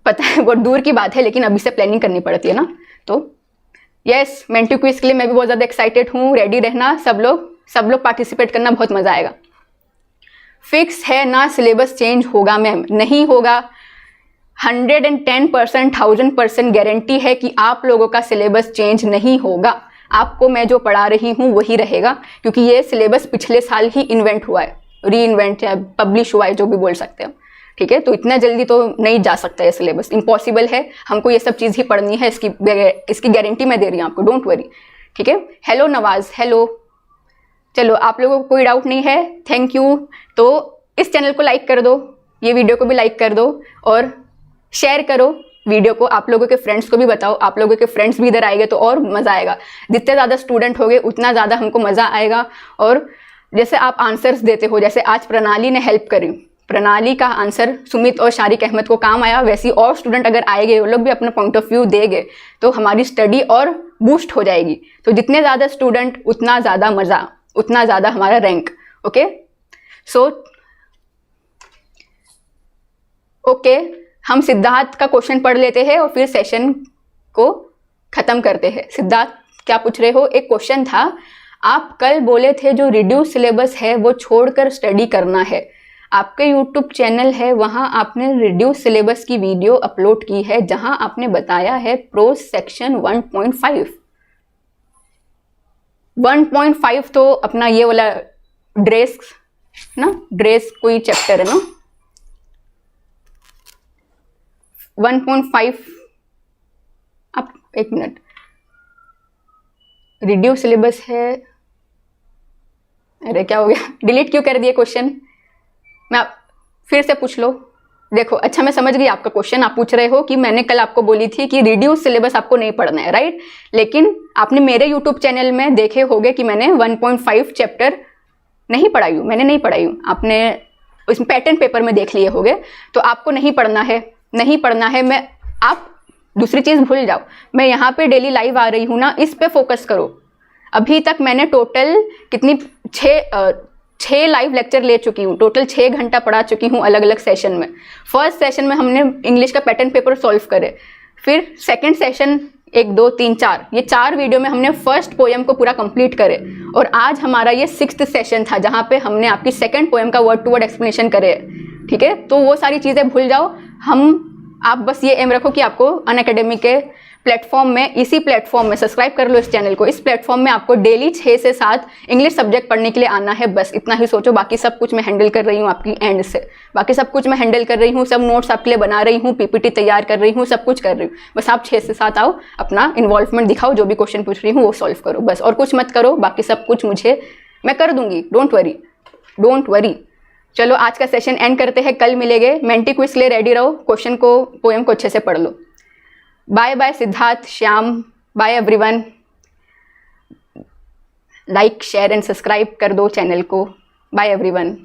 पता है बहुत दूर की बात है, लेकिन अभी से प्लानिंग करनी पड़ती है ना। तो यस, मेंटी क्विज के लिए मैं भी बहुत ज़्यादा एक्साइटेड हूँ, रेडी रहना सब लोग पार्टिसिपेट करना, बहुत मज़ा आएगा। फिक्स है ना सिलेबस चेंज होगा मैम? नहीं होगा, 110% 1000% गारंटी है कि आप लोगों का सिलेबस चेंज नहीं होगा। आपको मैं जो पढ़ा रही हूँ वही रहेगा, क्योंकि ये सिलेबस पिछले साल ही इन्वेंट हुआ है, री इन्वेंट या पब्लिश हुआ है, जो भी बोल सकते हो, ठीक है। तो इतना जल्दी तो नहीं जा सकता है सिलेबस, इम्पॉसिबल है। हमको ये सब चीज़ ही पढ़नी है, इसकी गारंटी मैं दे रही हूँ आपको, डोंट वरी, ठीक है। Hello Nawaz, hello. चलो, आप लोगों को कोई डाउट नहीं है, थैंक यू। तो इस चैनल को लाइक कर दो, ये वीडियो को भी लाइक कर दो और शेयर करो वीडियो को, आप लोगों के फ्रेंड्स को भी बताओ। आप लोगों के फ्रेंड्स भी इधर आएंगे तो और मज़ा आएगा। जितने ज़्यादा स्टूडेंट होंगे उतना ज़्यादा हमको मज़ा आएगा। और जैसे आप आंसर्स देते हो, जैसे आज प्रणाली ने हेल्प करी, प्रणाली का आंसर सुमित और शारिक अहमद को काम आया, वैसे और स्टूडेंट अगर आएंगे, वो लोग भी अपना पॉइंट ऑफ व्यू देंगे, तो हमारी स्टडी और बूस्ट हो जाएगी। तो जितने ज़्यादा स्टूडेंट उतना ज़्यादा मज़ा, उतना ज़्यादा हमारा रैंक। ओके, सो ओके, हम सिद्धार्थ का क्वेश्चन पढ़ लेते हैं और फिर सेशन को ख़त्म करते हैं। सिद्धार्थ, क्या पूछ रहे हो? एक क्वेश्चन था, आप कल बोले थे जो रिड्यूस सिलेबस है वो छोड़कर स्टडी करना है। आपके यूट्यूब चैनल है, वहाँ आपने रिड्यूस सिलेबस की वीडियो अपलोड की है, जहाँ आपने बताया है प्रोज सेक्शन 1.5 तो अपना ये वाला ड्रेस ना, ड्रेस कोई चैप्टर है ना, 1.5। आप एक मिनट, रिड्यूस सिलेबस है, अरे क्या हो गया, डिलीट क्यों कर दिए क्वेश्चन? मैं फिर से पूछ लो। देखो, अच्छा मैं समझ गई आपका क्वेश्चन। आप पूछ रहे हो कि मैंने कल आपको बोली थी कि रिड्यूस सिलेबस आपको नहीं पढ़ना है, राइट? लेकिन आपने मेरे यूट्यूब चैनल में देखे होंगे कि मैंने 1.5 चैप्टर नहीं पढ़ाई हूँ, मैंने नहीं पढ़ाई हूँ, आपने उसमें पैटर्न पेपर में देख लिए होंगे। तो आपको नहीं पढ़ना है, नहीं पढ़ना है। मैं, आप दूसरी चीज़ भूल जाओ, मैं यहाँ पे डेली लाइव आ रही हूँ ना, इस पे फोकस करो। अभी तक मैंने टोटल कितनी 6 लाइव लेक्चर ले चुकी हूँ, टोटल 6 घंटा पढ़ा चुकी हूँ अलग अलग सेशन में। फर्स्ट सेशन में हमने इंग्लिश का पैटर्न पेपर सॉल्व करे, फिर सेकंड सेशन 1 2 3 4, ये 4 वीडियो में हमने फर्स्ट पोएम को पूरा कंप्लीट करे। और आज हमारा ये 6th सेशन था, जहाँ पे हमने आपकी सेकंड पोएम का वर्ड टू वर्ड एक्सप्लेनेशन करे, ठीक है। तो वो सारी चीज़ें भूल जाओ। आप बस ये एम रखो कि आपको अनअकैडमी के प्लेटफॉर्म में, इसी प्लेटफॉर्म में सब्सक्राइब कर लो इस चैनल को। इस प्लेटफॉर्म में आपको डेली 6 से 7 इंग्लिश सब्जेक्ट पढ़ने के लिए आना है, बस इतना ही सोचो। बाकी सब कुछ मैं हैंडल कर रही हूँ आपकी एंड से, बाकी सब कुछ मैं हैंडल कर रही हूँ, सब नोट्स आपके लिए बना रही हूँ, पीपीटी तैयार कर रही हूँ, सब कुछ कर रही हूँ। बस आप 6 से 7 आओ, अपना इन्वॉल्वमेंट दिखाओ, जो भी क्वेश्चन पूछ रही हूँ वो सॉल्व करो बस, और कुछ मत करो। बाकी सब कुछ मैं कर दूंगी, डोंट वरी। चलो, आज का सेशन एंड करते हैं, कल मिलेंगे। मेंटी क्विज के लिए रेडी रहो, क्वेश्चन को, पोएम को अच्छे से पढ़ लो। Bye bye Siddharth, Shyam, bye everyone. Like share and subscribe कर दो चैनल को। Bye everyone.